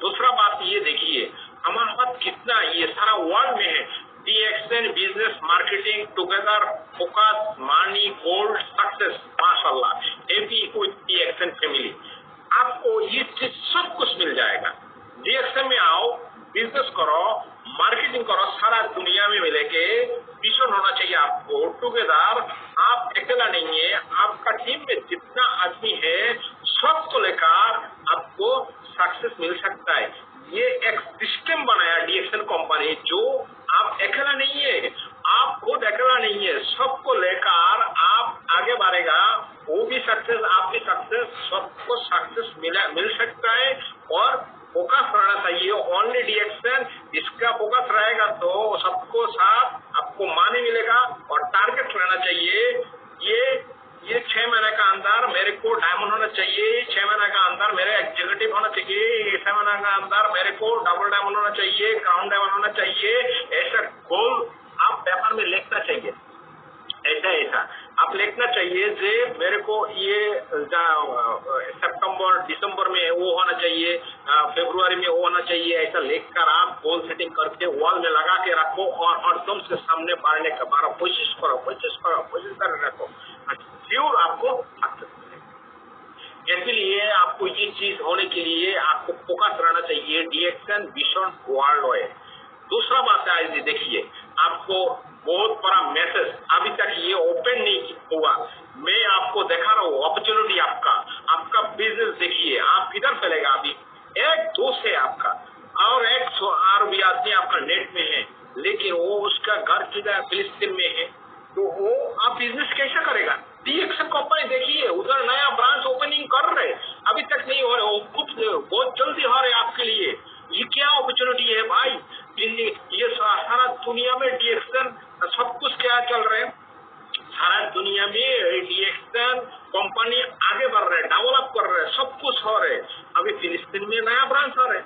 दूसरा बात ये देखिए हमारे पास कितना ये सारा वर्ल्ड में है DXL business marketing together focus money gold success माशाल्लाह एपी विद डीएक्सएल फैमिली। आपको ये चीज सब कुछ मिल जाएगा। डीएक्सएल में आओ, बिजनेस करो, मार्केटिंग करो, सारा दुनिया में मिलेंगे। विजन होना चाहिए आपको टुगेदर। आप अकेला नहीं है, आपका टीम में जितना आदमी है सबको लेकर आपको सक्सेस मिल सकता है। ये एक सिस्टम बनाया डीएक्सएल कंपनी, जो आप अकेला नहीं है, आप खुद अकेला नहीं है, सबको लेकर आप आगे बढ़ेगा। वो भी सक्सेस, आप भी सक्सेस, सबको सक्सेस मिल सकता है और फोकस रहना चाहिए ओनली डीएक्शन। इसका फोकस रहेगा तो सबको साथ आपको मानी मिलेगा और टारगेट रहना चाहिए। ये 6 महीने का अंदर मेरे को डायमंड होना चाहिए, 6 महीने का अंदर मेरे एग्जीक्यूटिव होना चाहिए, 6 महीने का अंदर मेरे को डबल डायमंड होना चाहिए, क्राउन डायमंड होना चाहिए। ऐसा गोल आप पेपर में लिखना चाहिए। ऐसा आप लिखना चाहिए जे मेरे को ये सितंबर दिसंबर में वो होना चाहिए, फरवरी में वो होना चाहिए। ऐसा लिखकर आप गोल सेटिंग करके वॉल में लगा के रखो और तुम से सामने बढ़ने का बारा कोशिश कर रखो, जरूर आपको सक्सेस मिलेगा। इसलिए आपको ये चीज होने के लिए आपको फोकस रहना चाहिए, डीएक्शन विजन वर्ल्ड वाइड। दूसरा बात है, आज देखिए आपको बहुत बड़ा मैसेज अभी तक ये ओपन नहीं हुआ, मैं आपको दिखा रहा हूँ अपॉर्चुनिटी। आपका बिजनेस देखिए आप किधर फैलेगा। अभी एक दोस्त है आपका और एक और भी आदमी आपका नेट में है, लेकिन वो उसका घर किधर फिलिस्तीन में है, तो वो आप बिजनेस कैसे करेगा। डीएक्शन कंपनी देखिए उधर नया ब्रांच ओपनिंग कर रहे, अभी तक नहीं हो रहे, बहुत जल्दी हो रहे आपके लिए। ये क्या अपॉर्चुनिटी है भाई। ये सारा दुनिया में डीएक्शन सब कुछ क्या चल रहे हैं, सारा दुनिया में डीएक्शन कंपनी आगे बढ़ रहे, डेवलप कर रहे, सब कुछ हो रहे। अभी फिलिस्तीन में नया ब्रांच हो रहे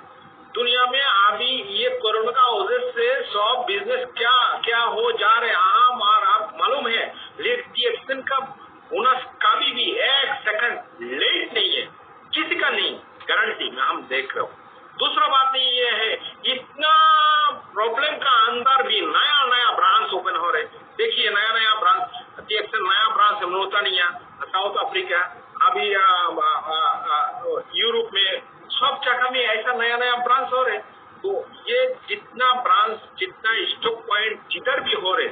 दुनिया में। अभी ये कोरोना का वजह से सब बिजनेस क्या हो जा रहे आम, और आप मालूम है डीएक्शन का होना कभी भी 1 सेकंड लेट नहीं है, किसी का नहीं, गारंटी में हम देख रहे हो। दूसरा बात ये है इतना प्रॉब्लम का अंदर भी नया ब्रांच ओपन हो रहे। देखिए नया ब्रांच डीएक्शन, नया ब्रांच है मोरिटानिया, साउथ अफ्रीका, अभी यूरोप में, सब जगह में ऐसा नया ब्रांच हो रहे। तो ये जितना ब्रांच, जितना स्टॉक पॉइंट जिधर भी हो रहे,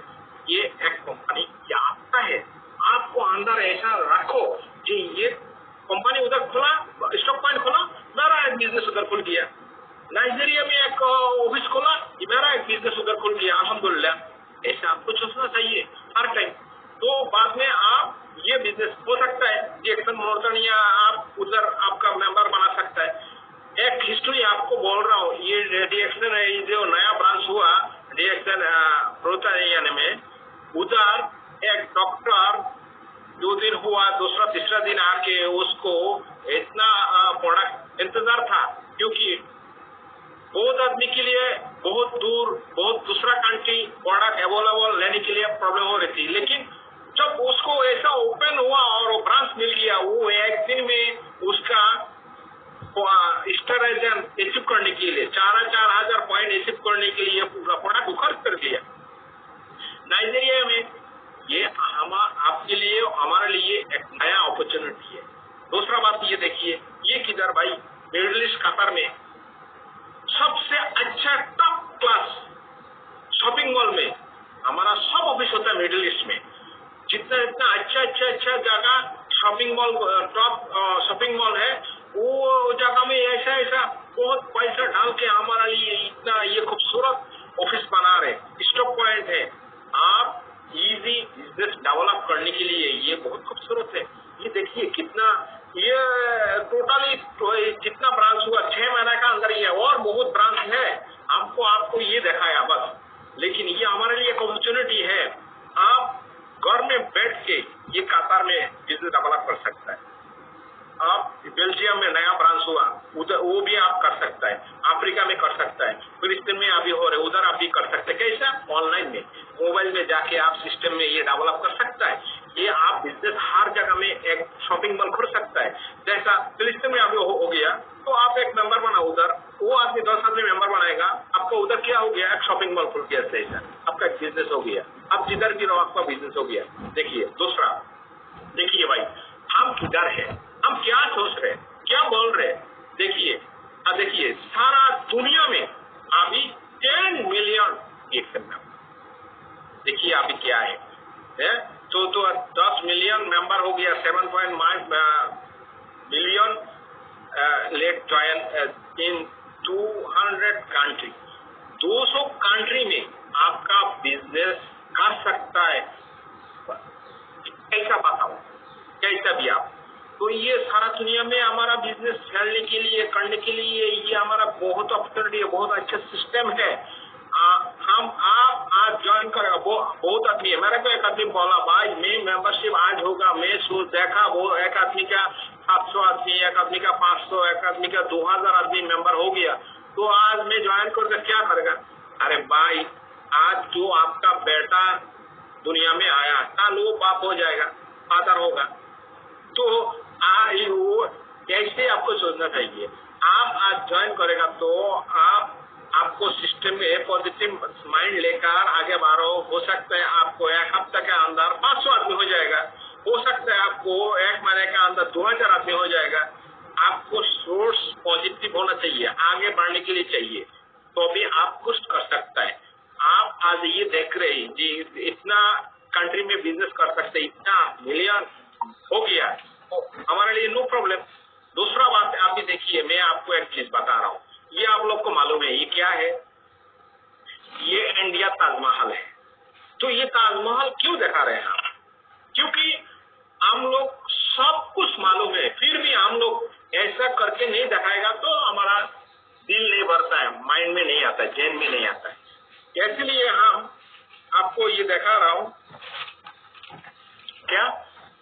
ये एक कंपनी क्या आता है। आपको अंदर ऐसा रखो कि ये कंपनी उधर खुला, स्टॉक पॉइंट खुला, मेरा एक बिजनेस उधर खुल गया। नाइजीरिया में एक ऑफिस खोला, मेरा एक बिजनेस उधर खुल गया, अल्हम्दुलिल्लाह। ऐसा आपको सोचना चाहिए हर टाइम। तो बाद में आप ये बिजनेस हो सकता है डीएक्शन मोरिटानिया, आप उधर आपका मेंबर बना सकता है। एक हिस्ट्री आपको बोल रहा हूँ, ये डीएक्शन है, जो नया ब्रांच हुआ डीएक्शन मोरिटानिया में, उधर एक डॉक्टर 2 दिन हुआ, दूसरा तीसरा दिन आके उसको इतना प्रोडक्ट इंतजार था, क्योंकि बहुत आदमी के लिए बहुत दूर, बहुत दूसरा कंट्री प्रोडक्ट अवेलेबल लेने के लिए प्रॉब्लम हो रही थी। लेकिन जब उसको ऐसा ओपन हुआ और वो ब्रांच मिल गया, वो एक दिन में उसका स्टोरेजन अचीव करने के लिए 4,000 पॉइंट अचीव करने के लिए पूरा प्रोडक्ट खर्च कर दिया नाइजीरिया में। ये आपके लिए, हमारे लिए एक नया अपॉर्चुनिटी है। दूसरा बात ये देखिए, ये किधर भाई मिडिल ईस्ट कतर में सबसे अच्छा टॉप क्लास शॉपिंग मॉल में हमारा सब ऑफिस होता है। मिडिल ईस्ट में जितना अच्छा जगह shopping mall, top shopping mall है, वो जगह में ऐसा बहुत पैसा डाल के हमारा लिए इतना ये खूबसूरत ऑफिस बना रहे, स्टॉक पॉइंट है। आप इजी बिजनेस डेवलप करने के लिए ये बहुत खूबसूरत है। ये देखिए कितना, ये टोटली जितना ब्रांच हुआ 6 महीने का अंदर, ये और बहुत ब्रांच है। आपको ये दिखाया बस, लेकिन ये हमारे लिए एक अपॉर्चुनिटी है। आप घर में बैठ के ये कतार में बिजनेस डेवलप कर सकता है। आप बेल्जियम में नया ब्रांच हुआ, उधर वो भी आप कर सकता है, अफ्रीका में कर सकता है, फिलिस्तीन में अभी हो रहे, उधर आप भी कर सकते हैं। कैसा? ऑनलाइन में, मोबाइल में जाके आप सिस्टम में ये डेवलप कर सकता है। ये आप बिजनेस हर जगह में एक शॉपिंग मॉल खुल सकता है। जैसा फिलिस्तीन में अभी हो गया, तो आप एक मेंबर बनाओ उधर, वो आदमी 10 आदमी मेंबर बनाएगा, आपका उधर क्या हो गया, एक शॉपिंग मॉल खुल गया, जैसा आपका एक बिजनेस हो गया। आप जिधर भी रहो आपका बिजनेस हो गया। देखिए दूसरा, देखिए भाई हम किधर है, हम क्या सोच रहे, क्या बोल रहे। देखिए सारा दुनिया में अभी 10 मिलियन डीएक्शन मेंबर, देखिए अभी क्या है, तो 10 मिलियन मेंबर हो गया, 7.5 मिलियन लेट ज्वाइन इन 200 कंट्री। 200 कंट्री में आपका बिजनेस कर सकता है। कैसा बताओ, कैसा भी आप। तो ये सारा दुनिया में हमारा बिजनेस फैलने के लिए करने के लिए ये हमारा बहुत अपॉर्चुनिटी है, बहुत अच्छा सिस्टम है। आप आज ज्वाइन करेगा, बहुत आदमी है। मेरे को एक आदमी बोला भाई मैं मेंबरशिप आज होगा, मैं सोच देखा वो एक आदमी का 700 आदमी, एक आदमी का 500, एक आदमी का 2000 आदमी मेंबर हो गया, तो आज मैं ज्वाइन करके क्या करेगा? अरे भाई आज जो आपका बेटा दुनिया में आया, कल वो बाप हो जाएगा, फादर होगा। तो वो कैसे आपको सोचना चाहिए। आप आज ज्वाइन करेगा तो आपको सिस्टम में पॉजिटिव माइंड लेकर आगे बढ़ो। हो सकता है आपको एक हफ्ते के अंदर 500 आदमी हो जाएगा, हो सकता है आपको एक महीने के अंदर 2000 आदमी हो जाएगा। आपको सोर्स पॉजिटिव होना चाहिए, आगे बढ़ने के लिए चाहिए, तो भी आप कुछ कर सकता है। आप आज ये देख रहे हैं जी इतना कंट्री में बिजनेस कर सकते, इतना मिलियन हो गया, तो हमारे लिए नो प्रॉब्लम। दूसरा बात आप भी देखिए, मैं आपको एक चीज बता रहा हूँ, ये आप लोग को मालूम है ये क्या है? ये इंडिया ताजमहल है। तो ये ताजमहल क्यों दिखा रहे हैं हम? क्योंकि हम लोग सब कुछ मालूम है, फिर भी हम लोग ऐसा करके नहीं दिखाएगा तो हमारा दिल नहीं भरता है, माइंड में नहीं आता है, जहन में नहीं आता है। इसलिए हम आपको ये दिखा रहा हूँ क्या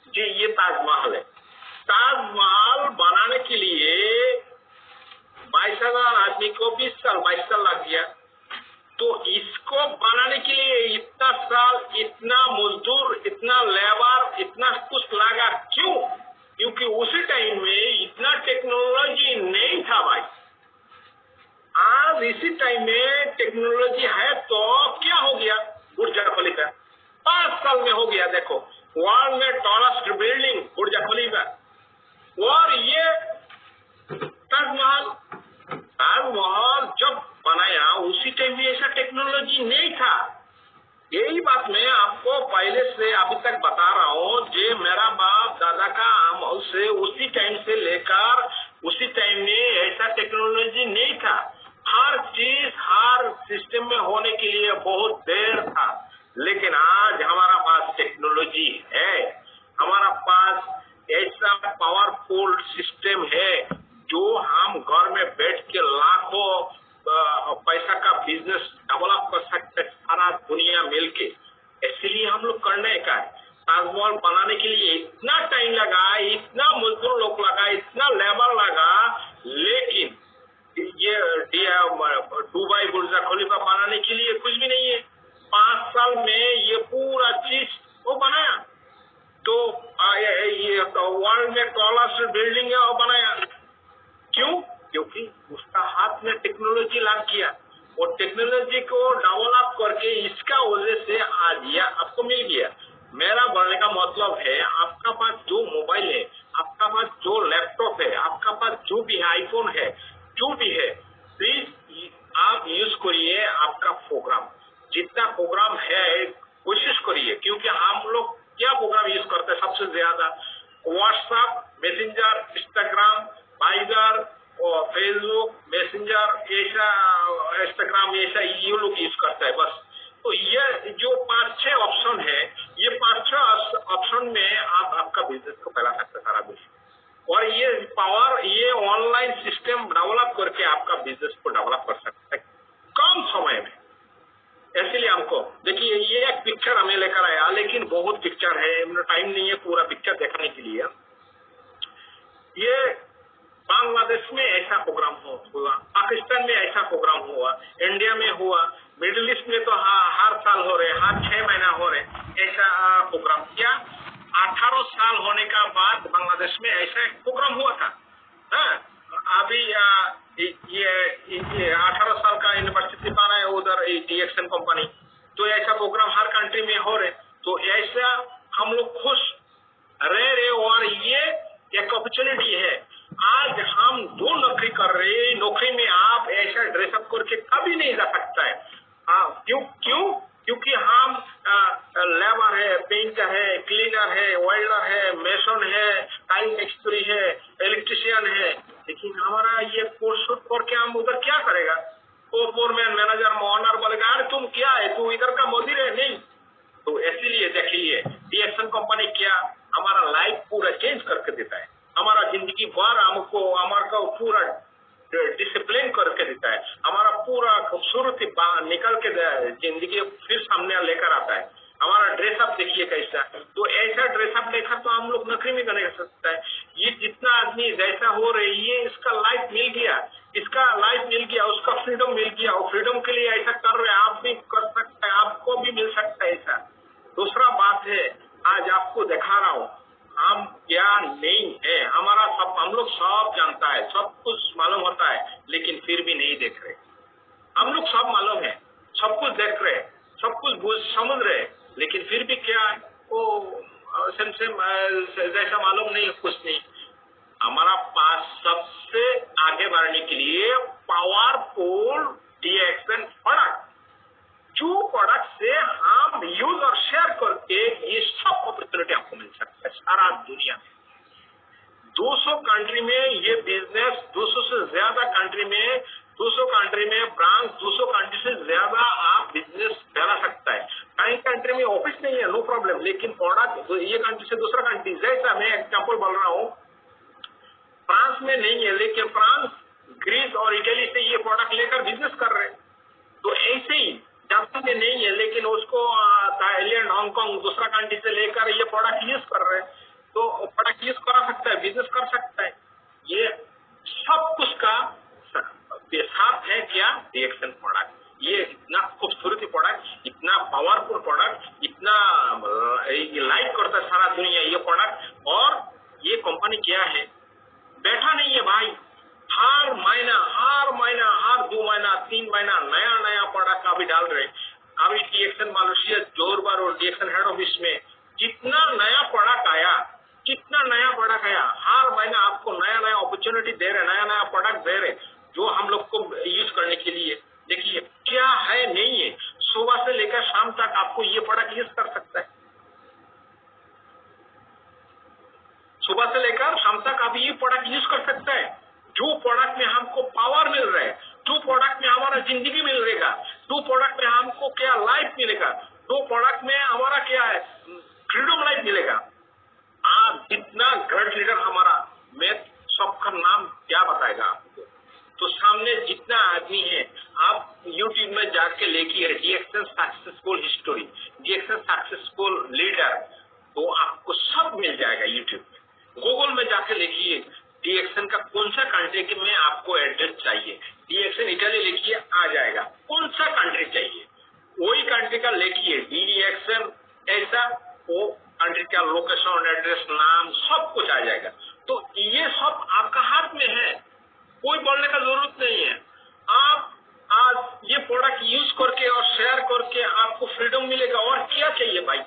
जी, ये ताजमहल है। ताजमहल बनाने के लिए 22,000 आदमी को 22 साल लग गया। तो इसको बनाने के लिए इतना साल, इतना मजदूर, इतना लेबर, इतना कुछ लगा। क्यों? क्योंकि उसी टाइम में इतना टेक्नोलॉजी नहीं था भाई। आज इसी टाइम में टेक्नोलॉजी है तो क्या हो गया? बुर्ज खलीफा 5 साल में हो गया। देखो वर्ल्ड में टॉलेस्ट बिल्डिंग बुर्ज खलीफा, और ये ताजमहल जब बनाया उसी टाइम में ऐसा टेक्नोलॉजी नहीं था। यही बात मैं आपको पहले से अभी तक बता रहा हूँ, जो मेरा बाप दादा का अमल से उसी टाइम से लेकर उसी टाइम में ऐसा टेक्नोलॉजी नहीं था। हर चीज हर सिस्टम में होने के लिए बहुत देर था, लेकिन आज हमारा पास टेक्नोलॉजी है, हमारा पास ऐसा पावरफुल सिस्टम है जो हम घर में बैठ के लाखों पैसा का बिजनेस डेवलप कर सकते सारा दुनिया मिलके। इसलिए हम लोग करने का है। ताजमहल बनाने के लिए इतना टाइम लगा, इतना मजदूर लोग लगा, इतना लेबर लगा, लेकिन ये दुबई बुर्ज खलीफा बनाने के लिए कुछ भी नहीं है। 5 साल में ये पूरा चीज वो बनाया। तो ये वर्ल्ड में टॉलेस्ट बिल्डिंग है वो बनाया। क्यों? क्योंकि उसका हाथ में टेक्नोलॉजी लग गया, और टेक्नोलॉजी को डेवलप करके इसका वजह से आज ये आपको मिल गया। मेरा बोलने का मतलब है, आपका पास जो मोबाइल है, आपका पास जो लैपटॉप है, आपका पास जो भी आईफोन है, जो भी है, प्लीज आप यूज करिए आपका प्रोग्राम। जितना प्रोग्राम है कोशिश करिए, क्योंकि हम लोग क्या प्रोग्राम यूज करते हैं सबसे ज्यादा? व्हाट्सएप, मैसेंजर, इंस्टाग्राम, वाइबर और फेसबुक, मैसेंजर, ऐसा इंस्टाग्राम, ऐसा ये लोग यूज करता है बस। तो ये जो 5-6 ऑप्शन है, ये 5-6 ऑप्शन में आप आपका बिजनेस को फैला सकते हैं सारा देश। और ये पावर, ये ऑनलाइन सिस्टम डेवलप करके आपका बिजनेस को डेवलप कर सकते हैं कम समय में। इसलिए हमको देखिए, ये एक पिक्चर हमें लेकर आया, लेकिन बहुत पिक्चर है, टाइम नहीं है पूरा पिक्चर देखने के लिए। ये बांग्लादेश में ऐसा प्रोग्राम हुआ, पाकिस्तान में ऐसा प्रोग्राम हुआ, इंडिया में हुआ, मिडिल ईस्ट में तो हर साल हो रहे, हर 6 महीना हो रहे ऐसा प्रोग्राम। क्या 18 साल होने का बाद बांग्लादेश में ऐसा एक प्रोग्राम हुआ था। अभी ये 18 साल का यूनिवर्सिटी बना है उधर DXN कंपनी, तो ऐसा प्रोग्राम हर कंट्री में हो रहे। तो ऐसा हम लोग खुश रह रहे, और ये एक अपॉर्चुनिटी है। आज हम जो नौकरी कर रहे हैं, नौकरी में आप ऐसा ड्रेसअप करके कभी नहीं जा सकता है। क्योंकि हम लेबर है, पेंटर है, क्लीनर है, वेल्डर है, मेसन है, टाइल मिस्त्री है, इलेक्ट्रिशियन है, लेकिन हमारा ये कोर्स करके हम उधर क्या करेगा? तो फोरमैन, मैनेजर, ओनर बोलेगा अरे तुम क्या है, तू इधर का मजदूर है नहीं। तो इसीलिए देखिए DXN कंपनी क्या हमारा लाइफ पूरा चेंज करके देता है। हमारा जिंदगी भर हमको हमारा पूरा डिसिप्लिन करके देता है, हमारा पूरा खूबसूरती निकल के जिंदगी फिर सामने लेकर आता है। हमारा ड्रेसअप देखिए कैसा, तो ऐसा ड्रेसअप देखा तो हम लोग नौकरी में नहीं कर सकता है। ये जितना आदमी जैसा हो रही है, इसका लाइफ मिल गया, उसका फ्रीडम मिल गया, और फ्रीडम के लिए ऐसा कर रहे हैं, आप भी कर सकते हैं, आपको भी मिल सकता है ऐसा। दूसरा बात है, आज आपको दिखा रहा हूँ हम क्या नहीं है, हमारा सब, हम लोग सब जानता है, सब कुछ मालूम होता है, लेकिन फिर भी नहीं देख रहे। हम लोग सब मालूम है, सब कुछ देख रहे, सब कुछ समझ रहे, लेकिन फिर भी क्या है, वो जैसा मालूम नहीं, कुछ नहीं। हमारा पास सबसे आगे बढ़ने के लिए पावरफुल डीएक्सएन प्रोडक्ट, जो प्रोडक्ट से हम यूज और शेयर करके ये सब अपॉर्चुनिटी आपको मिल सकता है सारा दुनिया में। 200 कंट्री में ये बिजनेस, 200 से ज्यादा कंट्री में, 200 कंट्री में ब्रांच, 200 कंट्री से ज्यादा आप बिजनेस फैला सकता है। कई कंट्री में ऑफिस नहीं है, नो प्रॉब्लम, लेकिन प्रोडक्ट ये कंट्री से दूसरा कंट्री, जैसा मैं एग्जाम्पल बोल रहा हूँ, फ्रांस में नहीं है, लेकिन फ्रांस, ग्रीस और इटली से ये प्रोडक्ट लेकर बिजनेस कर रहे हैं। तो ऐसे ही जापान में नहीं है, लेकिन उसको थाईलैंड, हांगकांग, दूसरा कंट्री से लेकर ये प्रोडक्ट यूज कर रहे हैं, तो प्रोडक्ट यूज कर सकता है, बिजनेस कर सकता है। ये सब कुछ का साथ है क्या, डीएक्सएन प्रोडक्ट। ये इतना खूबसूरती प्रोडक्ट, इतना पावरफुल प्रोडक्ट, इतना लाइक करता है सारा दुनिया ये प्रोडक्ट। और ये कंपनी क्या है, बैठा नहीं है भाई, हर महीना, हर 2 महीना, 3 महीना नया प्रोडक्ट अभी डाल रहे। अभी डीएक्सएन मालूशिया जोरबार और डीएक्सएन हेड ऑफिस में जितना नया प्रोडक्ट आया, हर महीना आपको नया अपॉर्चुनिटी दे रहे, नया प्रोडक्ट दे रहे, जो हम लोग को यूज करने के लिए। देखिए क्या है, नहीं है, सुबह से लेकर शाम तक आपको ये प्रोडक्ट यूज कर सकता है, सुबह से लेकर शाम तक आप ये प्रोडक्ट यूज कर सकता है। जो प्रोडक्ट में हमको पावर मिल रहा है, जो प्रोडक्ट में हमारा जिंदगी मिल रहेगा, जो प्रोडक्ट में हमको क्या लाइफ मिलेगा, जो प्रोडक्ट में हमारा क्या है, फ्रीडम लाइफ मिलेगा। आप जितना ग्रेट लीडर हमारा, मैं सबका नाम क्या बताएगा आपको, तो सामने जितना आदमी है, आप यूट्यूब में जाके लेके DXN successful history, DXN successful leader, तो आपको सब मिल जाएगा यूट्यूब में। गूगल में जाके लिखिए डीएक्सएन का कौन सा कंट्री में आपको एड्रेस चाहिए, डीएक्सएन इटली लिखिए, आ जाएगा। कौन सा कंट्री चाहिए वही कंट्री का लिखिए, डीएक्सएन ऐसा, वो कंट्री का लोकेशन, एड्रेस, नाम सब कुछ आ जाएगा। तो ये सब आपका हाथ में है, कोई बोलने का जरूरत नहीं है। आप आज ये प्रोडक्ट यूज करके और शेयर करके आपको फ्रीडम मिलेगा, और क्या चाहिए भाई,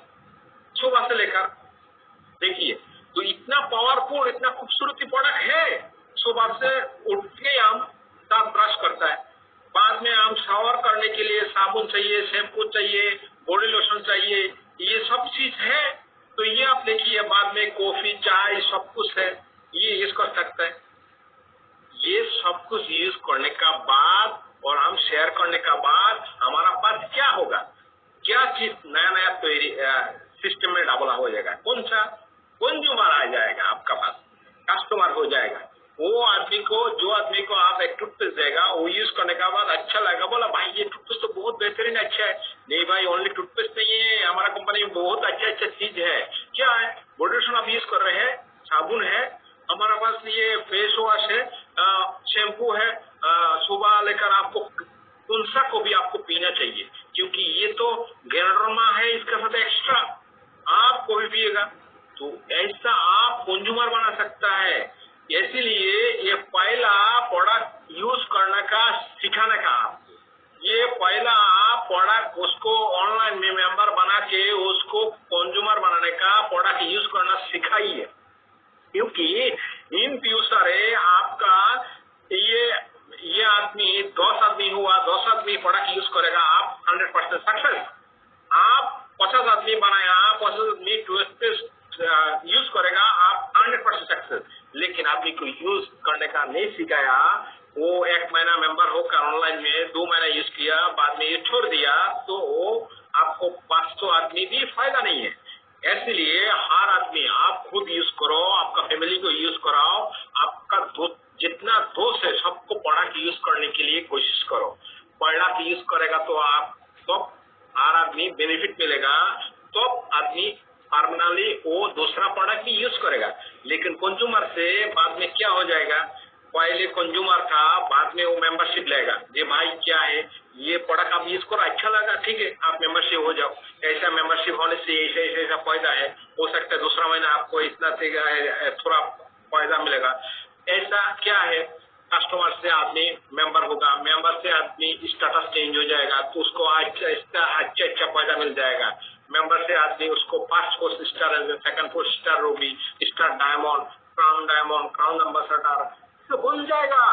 सुबह से लेकर। देखिए तो इतना पावरफुल, इतना खूबसूरती प्रोडक्ट है। सुबह से उठ के हम दांत ब्रश करता है, बाद में हम शावर करने के लिए साबुन चाहिए, शैम्पू चाहिए, बॉडी लोशन चाहिए, ये सब चीज है। तो ये आप देखिए, बाद में कॉफी, चाय, सब कुछ है, ये यूज कर सकता है। ये सब कुछ यूज करने का बाद और हम शेयर करने का बाद हमारा पास क्या होगा, क्या चीज नया सिस्टम में डाबला हो जाएगा। कौन सा, कंज्यूमर आ जाएगा आपका पास, कस्टमर हो जाएगा। वो आदमी को, जो आदमी को आप एक टूथपेस्ट देगा, वो यूज करने के बाद अच्छा लगेगा, बोला भाई ये टूथपेस्ट तो बहुत बेहतरीन, अच्छा है। नहीं भाई, ओनली टूथपेस्ट नहीं है, हमारा कंपनी में बहुत अच्छा चीज है। क्या है, बॉडी लोशन आप यूज कर रहे हैं, साबुन है, हमारा पास ये फेस वॉश है, शैम्पू है, सुबह लेकर आपको कौन सा को भी आपको पीना चाहिए, क्योंकि ये तो गैरोमा है, इसके साथ एक्स्ट्रा आप को भी पिएगा। तो ऐसा आप कंज्यूमर बना सकता है। इसीलिए ये पहला प्रोडक्ट यूज करने का सिखाने का, ये पहला प्रोडक्ट उसको ऑनलाइन में मेंबर बना के उसको कंज्यूमर बनाने का प्रोडक्ट यूज करना सिखाइए। क्योंकि इन फ्यूचर है आपका ये आदमी 10 आदमी हुआ, 10 आदमी प्रोडक्ट यूज करेगा, आप 100% सक्सेस। आप 50 आदमी बनाया, 50 आदमी टूथपेस्ट यूज करेगा, आप 100% सक्सेस। लेकिन आदमी को यूज करने का नहीं सिखाया, वो 1 महीना मेंबर होकर ऑनलाइन में 2 महीना यूज किया, बाद में ये छोड़ दिया, तो आपको 500 आदमी भी फायदा नहीं है। इसलिए हर आदमी आप खुद यूज करो, आपका फैमिली को यूज कराओ, आपका जितना दोस्त है सबको प्रोडक्ट यूज करने के लिए कोशिश करो। प्रोडक्ट यूज करेगा तो आप तो हर आदमी बेनिफिट मिलेगा, तो आदमी फार्मली वो दूसरा प्रोडक्ट भी यूज करेगा। लेकिन कंज्यूमर से बाद में क्या हो जाएगा, पहले कंज्यूमर था, बाद में वो मेंबरशिप लेगा। ये भाई क्या है, ये प्रोडक्ट आप यूज करो, अच्छा लगा, ठीक है आप मेंबरशिप हो जाओ। ऐसा मेंबरशिप होने से ऐसा फायदा है, हो सकता है दूसरा महीना आपको इतना थोड़ा फायदा मिलेगा। ऐसा क्या है, कस्टमर से आदमी मेंबर होगा, मेंबर से आदमी स्टेटस चेंज हो जाएगा, तो उसको अच्छा फायदा मिल जाएगा। मेंबर से आदमी उसको first 4 star, second 4 star Ruby, star diamond, crown ambassador तो बन जाएगा।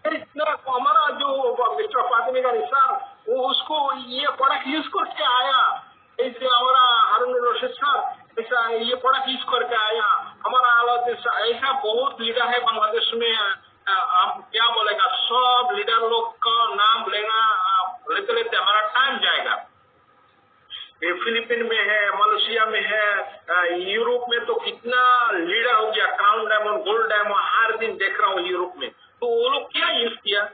इतना हमारा जो मिस्टर फातिमी का सर, वो उसको ये प्रोडक्ट यूज करके आया, ऐसे हमारा हारून रशीद सर ऐसा ये प्रोडक्ट यूज करके आया, हमारा ऐसा बहुत लीडर है बांग्लादेश में। आप क्या बोलेगा, सब लीडर लोग का नाम लेते लेते हमारा टाइम जाएगा। फिलीपीन में है, मलेशिया में है, यूरोप में तो कितना लीडर हो गया, क्राउन डायमंड, गोल्ड डायमंड, हर दिन देख रहा हूँ यूरोप में। तो वो लोग क्या यूज किया,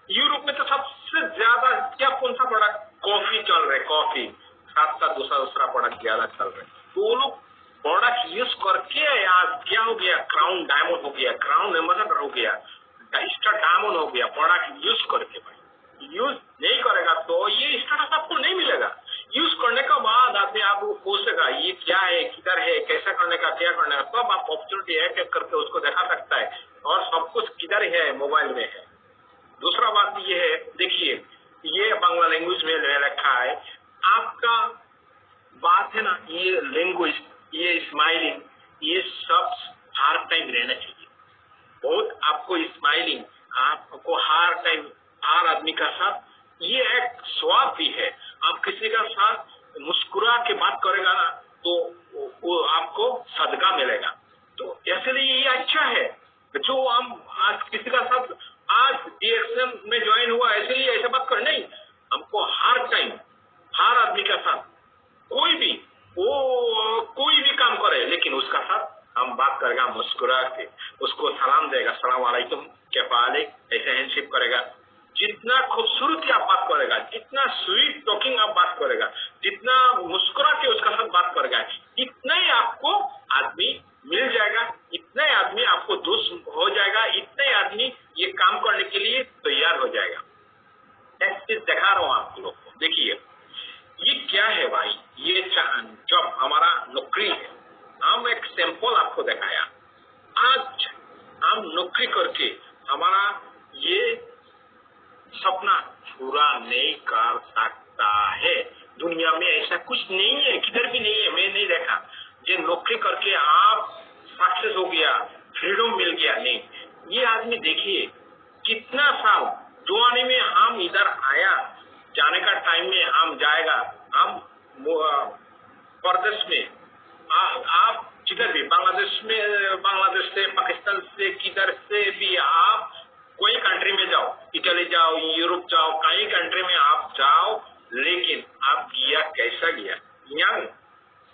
यूरोप में तो सबसे ज्यादा क्या कौन सा प्रोडक्ट, कॉफी चल रहा है, कॉफी साथ दूसरा प्रोडक्ट ज्यादा चल रहा है। तो वो लोग प्रोडक्ट यूज करके आज क्या हो गया, क्राउन डायमंड हो गया, क्राउन एम्बेसडर हो गया, स्टार डायमंड हो गया, प्रोडक्ट यूज करके। भाई यूज नहीं करेगा तो ये स्टेटस आपको नहीं मिलेगा। यूज करने के बाद आदमी आपको पूछेगा ये क्या है, किधर है, कैसा करने का, क्या करने का, तब आप अपॉर्चुनिटी है करके उसको दिखा सकता है, और सब कुछ किधर है, मोबाइल में है। दूसरा बात ये है, देखिए ये बांग्ला लैंग्वेज में रखा है, आपका बात है ना, ये लैंग्वेज, ये स्माइलिंग, ये सब हर टाइम रहना चाहिए। बहुत आपको स्माइलिंग, आपको हर टाइम हर आदमी का साथ, ये एक स्वाद भी है। आप किसी का साथ मुस्कुरा के बात करेगा ना, तो वो आपको सदका मिलेगा। तो इसलिए ये अच्छा है। जो हम आज किसी का साथ आज डीएक्सएम में ज्वाइन हुआ इसलिए ऐसा बात कर, नहीं, हमको हर टाइम हर आदमी का साथ कोई भी काम करे, लेकिन उसका साथ हम बात करेगा, मुस्कुरा के उसको सलाम देगा, सलाम वालेकुम, कैफा हालिक, ऐसे हैंडशेक करेगा। जितना खूबसूरती आप बात करेगा, जितना स्वीट टॉकिंग आप बात करेगा, जितना मुस्कुरा के उसका साथ बात करेगा, इतना ही आपको आदमी मिल जाएगा, इतना ही आदमी आपको दोस्त हो जाएगा, इतना ही आदमी ये काम करने के लिए तैयार हो जाएगा। एक चीज दिखा रहा हूँ आप लोग को, देखिए ये क्या है भाई, ये जॉब हमारा नौकरी है। हम एक सैंपल आपको दिखाया, आज हम नौकरी करके हमारा ये सपना पूरा नहीं कर सकता है। दुनिया में ऐसा कुछ नहीं है, किधर भी नहीं है, मैं नहीं देखा ये नौकरी करके आप सक्सेस हो गया, फ्रीडम मिल गया, नहीं। ये आदमी देखिए कितना साल जवानी में हम इधर आया, जाने का टाइम में हम जाएगा, हम प्रदेश में आप जिधर भी बांग्लादेश से, पाकिस्तान से, किधर से भी आप कोई कंट्री में जाओ, इटली जाओ, यूरोप जाओ, कई कंट्री में आप जाओ, लेकिन आप किया कैसा किया, यंग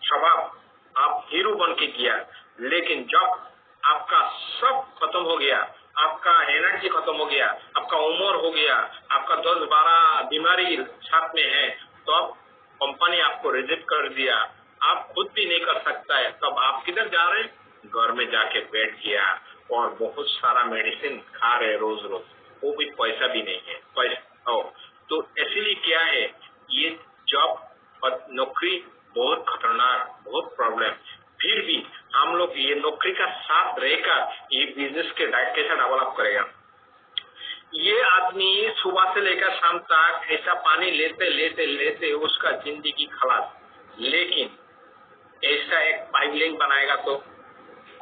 शबाब आप हीरो बन के किया। लेकिन जब आपका सब खत्म हो गया, आपका एनर्जी खत्म हो गया, आपका उम्र हो गया, आपका 10-12 बीमारी साथ में है, तो अब कंपनी आपको रिजेक्ट कर दिया, आप खुद भी नहीं कर सकता है, तब आप किधर जा रहे हैं, घर में जाके बैठ गया और बहुत सारा मेडिसिन खा रहे रोज रोज, वो भी पैसा भी नहीं है, पैसा। तो इसलिए क्या है, ये जॉब और नौकरी बहुत खतरनाक, बहुत प्रॉब्लम। फिर भी हम लोग ये नौकरी का साथ रहकर ये बिजनेस के कैसे डेवलप करेगा। ये आदमी सुबह से लेकर शाम तक ऐसा पानी लेते लेते लेते उसका जिंदगी खलास, लेकिन ऐसा एक पाइपलाइन बनाएगा, तो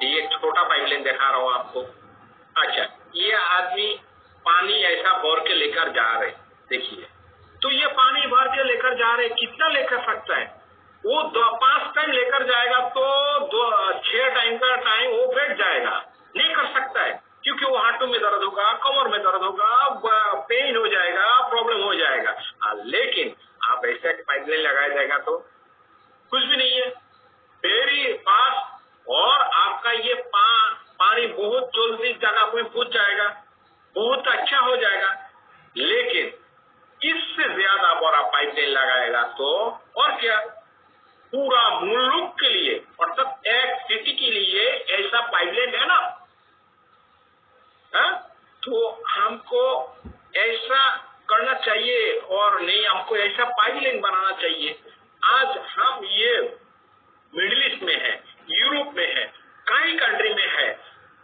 ये एक छोटा पाइपलाइन दिखा रहा हूँ आपको। अच्छा, ये आदमी पानी ऐसा भर के लेकर जा रहे, देखिए, तो ये पानी भर के लेकर जा रहे, कितना लेकर सकता है वो? 5 टाइम लेकर जाएगा तो 6 टाइम का टाइम वो बैठ जाएगा, नहीं कर सकता है, क्योंकि वो हाथों में दर्द होगा, कमर में दर्द होगा, पेन हो जाएगा, प्रॉब्लम हो जाएगा। लेकिन आप ऐसा पाइपलाइन लगाया जाएगा तो कुछ भी नहीं है, वेरी बहुत अच्छा हो जाएगा। लेकिन इससे ज्यादा बड़ा पाइपलाइन लगाएगा तो और क्या, पूरा मुल्क के लिए अर्थात एक सिटी के लिए ऐसा पाइपलाइन है ना, तो हमको ऐसा करना चाहिए और नहीं, हमको ऐसा पाइपलाइन बनाना चाहिए। आज हम ये मिडिल ईस्ट में है, यूरोप में है, कई कंट्री में है,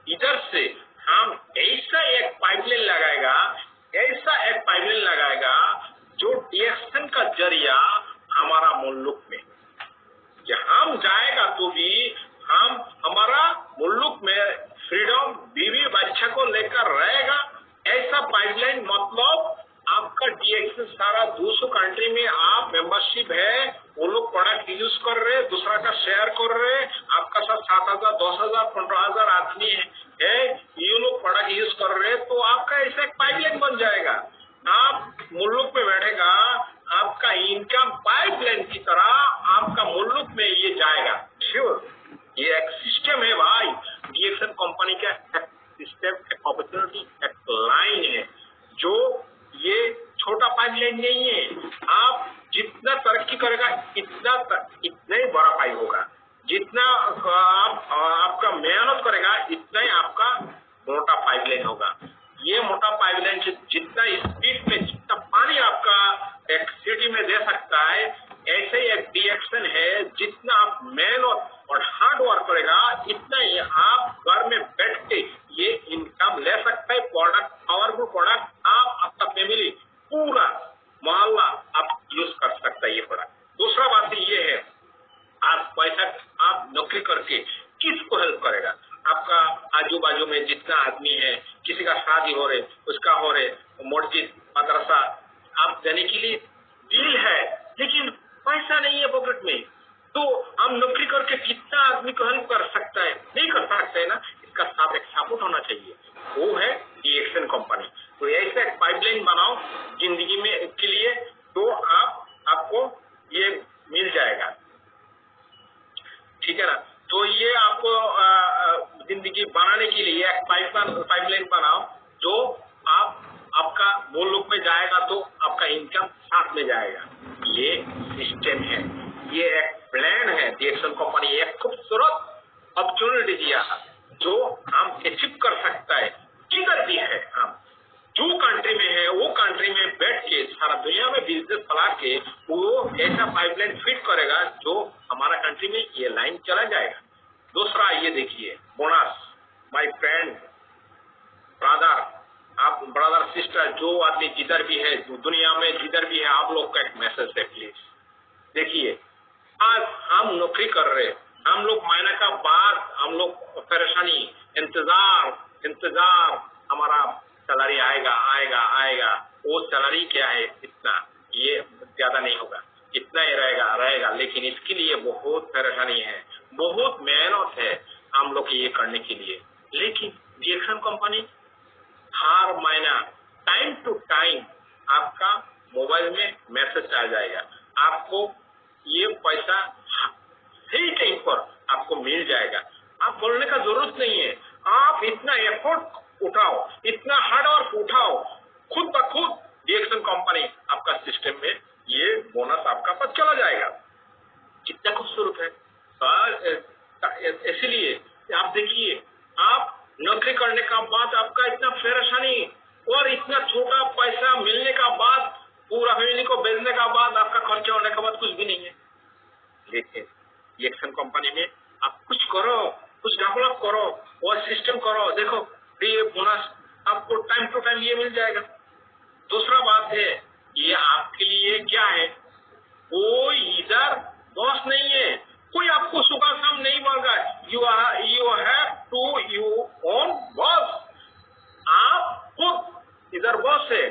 इधर से हम ऐसा एक पाइपलाइन लगाएगा, ऐसा एक पाइपलाइन लगाएगा जो डीएक्शन का जरिया हमारा मुल्क में, हम जाएगा तो भी हम हमारा मुल्क में फ्रीडम बीवी बच्चा को लेकर रहेगा। ऐसा पाइपलाइन मतलब आपका डीएक्शन सारा 200 कंट्री में आप मेंबरशिप है, वो लोग प्रोडक्ट यूज कर रहे, दूसरा का शेयर कर रहे, आपका साथ 7,000, 10,000, 15,000 आदमी है, ये लोग प्रोडक्ट यूज कर रहे, तो आपका ऐसा एक पाइपलाइन बन जाएगा। आप मुल्क में बैठेगा, आपका इनकम पाइपलाइन की तरह आपका मुल्क में ये जाएगा। श्योर, ये एक सिस्टम है भाई, डीएक्शन कंपनी का एक सिस्टम, एक अपॉर्चुनिटी, एक लाइन है, जो ये छोटा पाइपलाइन नहीं है। आप जितना तरक्की करेगा इतना ही बड़ा पाइप होगा, जितना आपका मेहनत करेगा इतना ही आपका मोटा पाइपलाइन होगा। ये मोटा पाइपलाइन जितना स्पीड में जितना पानी आपका एक सिटी में दे सकता है, ऐसे ही एक डीएक्शन है, जितना आप मेहनत और हार्ड वर्क करेगा इतना ही आप घर में बैठ के ये इनकम ले सकता है। प्रोडक्ट, पावरफुल प्रोडक्ट, आप आपका फैमिली पूरा मोहल्ला आप यूज कर सकता है ये प्रोडक्ट। दूसरा बात ये है, आप पैसा आप नौकरी करके किसको हेल्प करेगा? आपका आजू बाजू में जितना आदमी है, किसी का शादी हो रहे, उसका हो रहे, मस्जिद, मदरसा आप देने के लिए दिल है, लेकिन पैसा नहीं है पॉकेट में, तो हम नौकरी करके कितना आदमी को हेल्प कर सकता है? नहीं कर सकते है ना। इसका साथ एक सपोर्ट होना चाहिए, वो है डीएक्शन कंपनी। तो ऐसा एक पाइपलाइन बनाओ जिंदगी में के लिए, तो आपको ये मिल जाएगा, ठीक है ना। तो ये आपको जिंदगी बनाने के लिए एक पाइपलाइन बनाओ, जो आपका मुल्क में जाएगा तो आपका इनकम साथ में जाएगा। ये सिस्टम है, ये एक प्लान है। डीएक्शन कंपनी एक खूबसूरत अपॉर्चुनिटी दिया जो हम अचीव कर सकता है, किधर भी है। हम जो कंट्री में है वो कंट्री में बैठ के सारा दुनिया में बिजनेस फैला के वो ऐसा पाइपलाइन फिट करेगा जो हमारा कंट्री में ये लाइन चला जाएगा। दूसरा ये देखिए, बोनस, माय फ्रेंड, ब्रदर, आप ब्रदर सिस्टर जो आदमी जिधर भी है दुनिया में, जिधर भी है, आप लोग का एक मैसेज है, प्लीज देखिए। आज हम नौकरी कर रहे, हम लोग महीने का बाद हम लोग परेशानी, इंतजार, हमारा सैलरी आएगा। वो सैलरी क्या है, इतना, ये ज्यादा नहीं होगा, इतना ही रहेगा, लेकिन इसके लिए बहुत परेशानी है, बहुत मेहनत है हम लोग ये करने के लिए। लेकिन डीएक्शन कंपनी हर महीना टाइम टू टाइम आपका मोबाइल में मैसेज आ जाएगा, आपको ये पैसा सही टाइम पर आपको मिल जाएगा। आप बोलने का जरूरत नहीं है, आप इतना एफर्ट उठाओ, इतना हार्ड वर्क उठाओ, खुद ब खुद डीएक्शन कंपनी आपका सिस्टम में ये बोनस आपका पास चला जाएगा। कितना खूबसूरत है। इसलिए आप देखिए, आप नौकरी करने का बाद आपका इतना परेशानी और इतना छोटा पैसा मिलने का बाद, पूरा फैमिली को बेचने का बाद, आपका खर्चा होने के बाद कुछ भी नहीं है। लेकिन डीएक्शन कंपनी में आप कुछ करो, कुछ डेवलप करो और सिस्टम करो, देखो ये बोनस आपको टाइम टू टाइम ये मिल जाएगा। दूसरा बात है, ये आपके लिए क्या है, कोई इधर बॉस नहीं है, कोई आपको सुबह शाम नहीं बोल रहा है, you have to you own boss. आप खुद इधर बॉस है,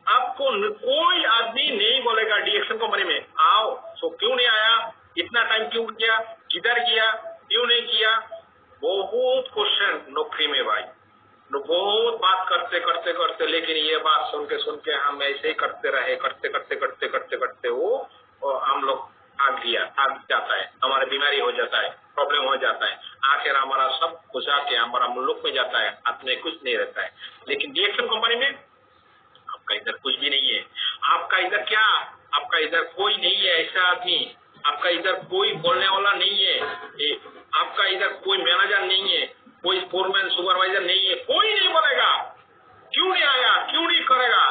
आपको कोई आदमी नहीं बोलेगा डीएक्शन कंपनी में आओ, सो क्यों नहीं आया, इतना टाइम क्यों किया, किधर गया, क्यों नहीं किया। बहुत क्वेश्चन नौकरी में भाई, बहुत बात करते, लेकिन ये बात सुन के हम ऐसे ही करते रहे, करते वो हम लोग आग जाता है, हमारा बीमारी हो जाता है, प्रॉब्लम हो जाता है, आखिर हमारा सब कुछ आके हमारा मुल्क में जाता है, हाथ में कुछ नहीं रहता है। लेकिन डीएक्सन कंपनी में आपका इधर कुछ भी नहीं है। आपका इधर क्या, आपका इधर कोई नहीं है ऐसा आदमी, आपका इधर कोई बोलने वाला नहीं है, आपका इधर कोई मैनेजर नहीं है, कोई फोरमैन सुपरवाइजर नहीं है, कोई नहीं बोलेगा क्यों नहीं आया, क्यों नहीं करेगा।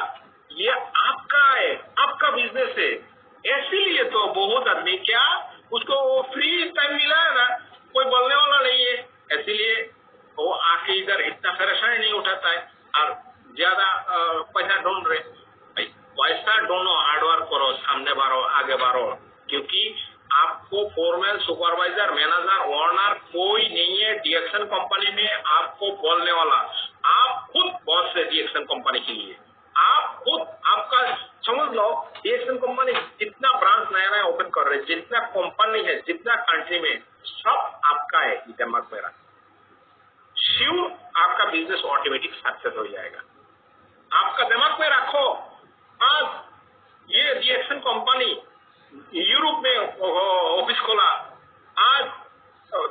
ये आपका है, आपका बिजनेस है। इसीलिए तो बहुत आदमी क्या उसको फ्री टाइम मिला है ना, कोई बोलने वाला नहीं है, इसीलिए वो आके इधर इतना परेशानी नहीं उठाता है और ज्यादा पैसा ढूंढ रहे। पैसा ढूंढो, हार्डवर्क करो, सामने बढ़ो, आगे बढ़ो, क्योंकि आपको फोरमैन सुपरवाइजर मैनेजर ओनर कोई नहीं है डीएक्सन कंपनी में आपको बोलने वाला। आप खुद बॉस है डीएक्सन कंपनी के लिए, आप खुद, आपका समझ लो डीएक्सन कंपनी जितना ब्रांच नया नया ओपन कर रहे, जितना कंपनी है, जितना कंट्री में, सब आपका है। दिमाग में रख, श्योर आपका बिजनेस ऑटोमेटिक सक्सेस हो जाएगा। आपका दिमाग में रखो, आज ये डीएक्सन कंपनी यूरोप में ऑफिस खोला, आज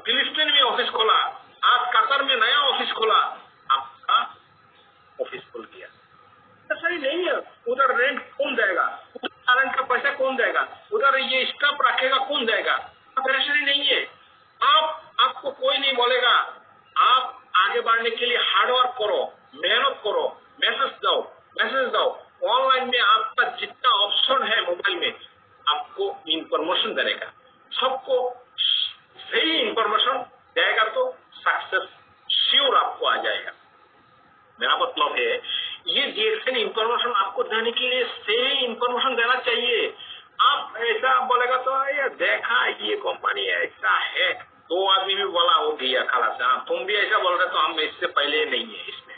फिलिस्तीन में ऑफिस खोला, आज कतर में नया ऑफिस खोला, आपका ऑफिस खुल गया। ऐसा ही नहीं है, उधर रेंट कौन देगा, उधर रेंट का पैसा कौन देगा, उधर ये स्टाफ रखेगा कौन देगा, परेशानी नहीं है। आपको कोई नहीं बोलेगा। आप आगे बढ़ने के लिए हार्डवर्क करो, मेहनत करो, मैसेज दो, ऑनलाइन में आपका जितना ऑप्शन है मोबाइल में, आपको इंफॉर्मेशन देने का, सबको सही इंफॉर्मेशन देगा तो सक्सेस श्योर आपको आ जाएगा। मेरा मतलब है ये डीएक्सन इंफॉर्मेशन आपको देने के लिए सही इंफॉर्मेशन देना चाहिए। आप ऐसा बोलेगा तो ये देखा ये कंपनी ऐसा है, दो आदमी भी बोला हो गया खाला, तुम भी ऐसा बोल रहे तो हम इससे पहले नहीं है इसमें।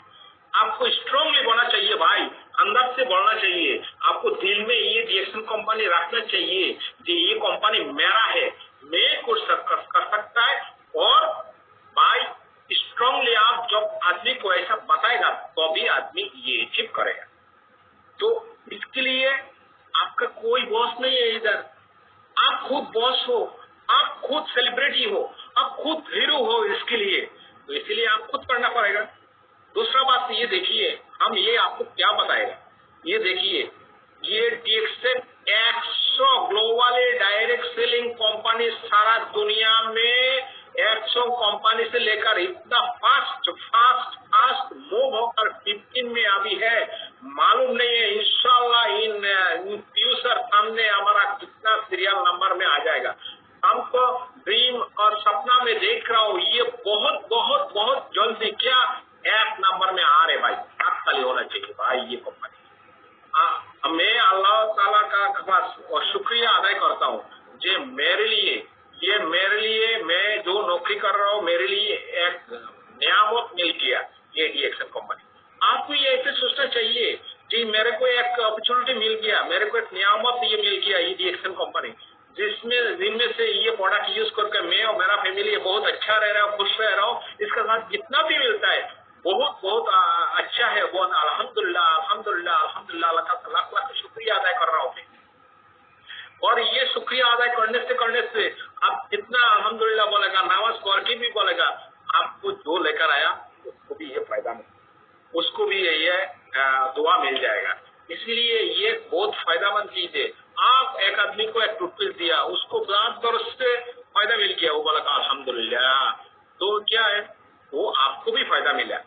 आपको स्ट्रांगली बोलना चाहिए भाई, अंदर से बोलना चाहिए, आपको दिल में ये डीएक्सन कंपनी रखना चाहिए कि ये कंपनी मेरा है, मैं कुछ कर सकता है। और भाई स्ट्रांगली आप जब आदमी को ऐसा बताएगा तो भी आदमी ये अचीव करेगा। तो इसके लिए आपका कोई बॉस नहीं है इधर, आप खुद बॉस हो, आप खुद सेलिब्रिटी हो, आप खुद हीरो हो इसके लिए, तो इसलिए आप खुद करना पड़ेगा। दूसरा बात ये देखिए, हम ये आपको क्या बताएगा, ये देखिए ये डीएक्सन 100 ग्लोबल डायरेक्ट सेलिंग कंपनी सारा दुनिया में 100 कंपनी से लेकर इतना फास्ट मूव होकर 15 में अभी है, मालूम नहीं है इंशाल्लाह इन फ्यूचर सामने हमारा कितना सीरियल नंबर में आ जाएगा। हमको ड्रीम और सपना में देख रहा हूँ, ये बहुत बहुत बहुत जल्दी क्या 1 नंबर में आ रहे भाई, तात्कालिक होना चाहिए भाई ये कंपनी। मैं अल्लाह ताला का शुक्रिया अदा करता हूँ जो मेरे लिए मैं जो नौकरी कर रहा हूँ, मेरे लिए एक नियामत मिल गया ये डीएक्सन कंपनी। आपको ये ऐसे सोचना चाहिए कि मेरे को एक अपॉर्चुनिटी मिल गया, मेरे को एक नियामत ये मिल गया ये डीएक्सन कंपनी, जिनमें से ये प्रोडक्ट यूज करके मैं और मेरा फैमिली बहुत अच्छा रह रहा हूँ, खुश रह रहा हूँ। इसके साथ जितना भी मिलता है बहुत बहुत अच्छा है, बहुत अल्हम्दुलिल्लाह अल्लाह का लाख लाख शुक्रिया अदा कर रहा हूँ मैं। और ये शुक्रिया अदा करने से आप जितना अल्हम्दुलिल्लाह बोलेगा, नमाज पढ़ के भी बोलेगा, आपको जो लेकर आया उसको भी ये फायदा मिल, उसको भी ये दुआ मिल जाएगा। इसलिए ये बहुत फायदामंद चीज है। आप एक आदमी को एक टूथपेस्ट दिया, उसको 5 वर्ष से फायदा मिल गया, वो बोला अल्हम्दुलिल्लाह, तो क्या है वो आपको भी फायदा मिला।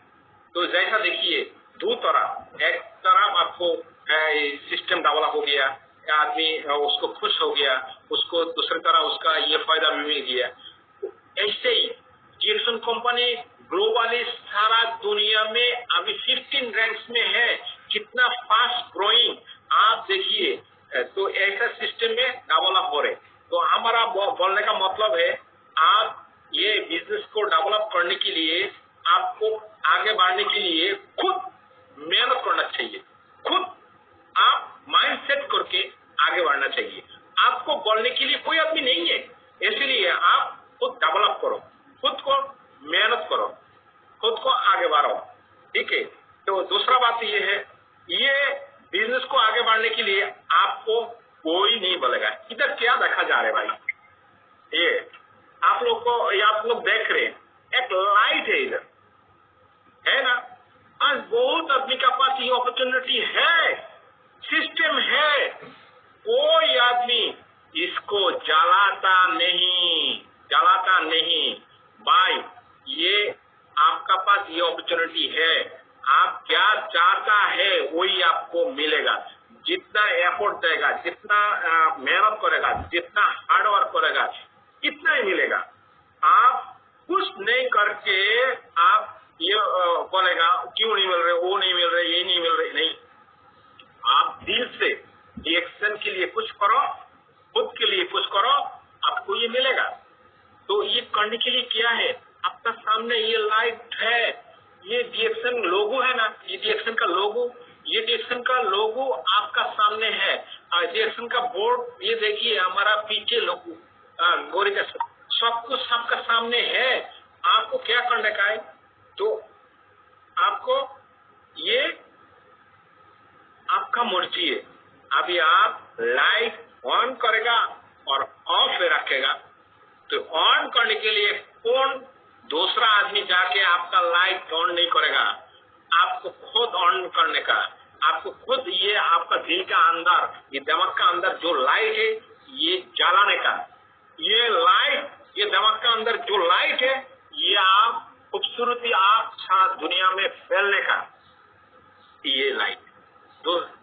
तो जैसा देखिए दो तरह, एक तरफ आपको सिस्टम डेवलप हो गया, आदमी उसको खुश हो गया, उसको दूसरी तरह उसका ये फायदा भी मिल गया। ऐसे ही डीएक्सन कंपनी ग्लोबली सारा दुनिया में अभी 15 रैंक्स में है, कितना फास्ट ग्रोइंग आप देखिए। तो ऐसा सिस्टम में डेवलप हो रहे। तो हमारा बोलने का मतलब है आप ये बिजनेस को डेवलप करने के लिए, आपको आगे बढ़ने के लिए खुद मेहनत करना चाहिए, खुद आप माइंड सेट करके आगे बढ़ना चाहिए। आपको बोलने के लिए कोई आदमी नहीं है, इसलिए आप खुद डेवलप करो, खुद को मेहनत करो, खुद को आगे बढ़ाओ, ठीक है। तो दूसरा बात ये है, ये बिजनेस को आगे बढ़ने के लिए आपको कोई नहीं बोलेगा। इधर क्या देखा जा रहा है भाई, ये आप लोग को, ये आप लोग देख रहे हैं, एक लाइट है इधर, है ना। आज बहुत आदमी के पास ये अपॉर्चुनिटी है, सिस्टम है, कोई आदमी इसको जलाता नहीं भाई। ये आपका पास ये अपॉर्चुनिटी है, आप क्या चाहता है वही आपको मिलेगा। जितना एफर्ट देगा, जितना मेहनत करेगा, जितना हार्ड वर्क करेगा, इतना ही मिलेगा। आप कुछ नहीं करके आप ये बोलेगा क्यों नहीं मिल रहे, वो नहीं मिल रहे, ये नहीं मिल रहे, नहीं। आप दिल से रिएक्शन के लिए कुछ करो, खुद के लिए कुछ करो, आपको ये मिलेगा। तो ये करने के लिए क्या है, आपका सामने ये लाइट है, ये डिएक्शन लोगो है ना, ये डिएक्शन का लोगो, ये डिएक्शन का लोगो आपका सामने है। डिएक्शन का बोर्ड ये देखिए, हमारा पीछे लोगो गोरी का सब कुछ आपका सामने है। आपको क्या करने का है, तो आपको ये आपका मर्जी है। अभी आप लाइट ऑन करेगा और ऑफ रखेगा, तो ऑन करने के लिए कौन दूसरा आदमी जाके आपका लाइट ऑन नहीं करेगा, आपको खुद ऑन करने का। आपको खुद ये आपका दिल का अंदर, ये दिमाग का अंदर जो लाइट है, ये जलाने का। ये लाइट, ये दिमाग का अंदर जो लाइट है, ये आप खूबसूरती आप साथ दुनिया में फैलने का, ये लाइट।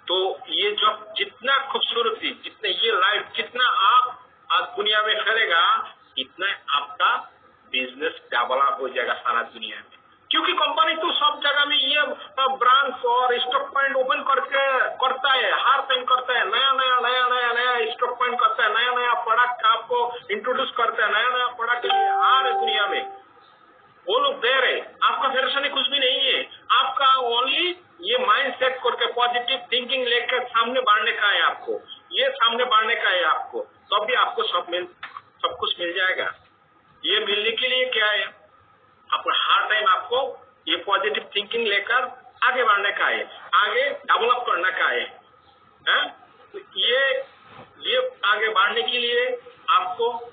तो ये जो जितना खूबसूरती, जितने ये लाइट, जितना आप आज दुनिया में फैलेगा, इतना आपका बिजनेस डेवलप हो जाएगा सारा दुनिया में। क्योंकि कंपनी तो सब जगह में ये ब्रांच और स्टॉक पॉइंट ओपन करके करता है, हर टाइम करता है, नया स्टॉक पॉइंट करता है, नया प्रोडक्ट आपको इंट्रोड्यूस करता है, नया प्रोडक्ट आ रहे दुनिया में, वो लोग दे रहे। आपका परेशानी कुछ भी नहीं है, आपका ओनली ये माइंड सेट करके पॉजिटिव थिंकिंग लेकर सामने बढ़ने का है। आपको ये सामने बढ़ने का है आपको, तब भी आपको सब कुछ मिल जाएगा। ये मिलने के लिए क्या है, आपको हर टाइम आपको ये पॉजिटिव थिंकिंग लेकर आगे बढ़ने का है, आगे डेवलप करने का है। तो ये आगे बढ़ने के लिए आपको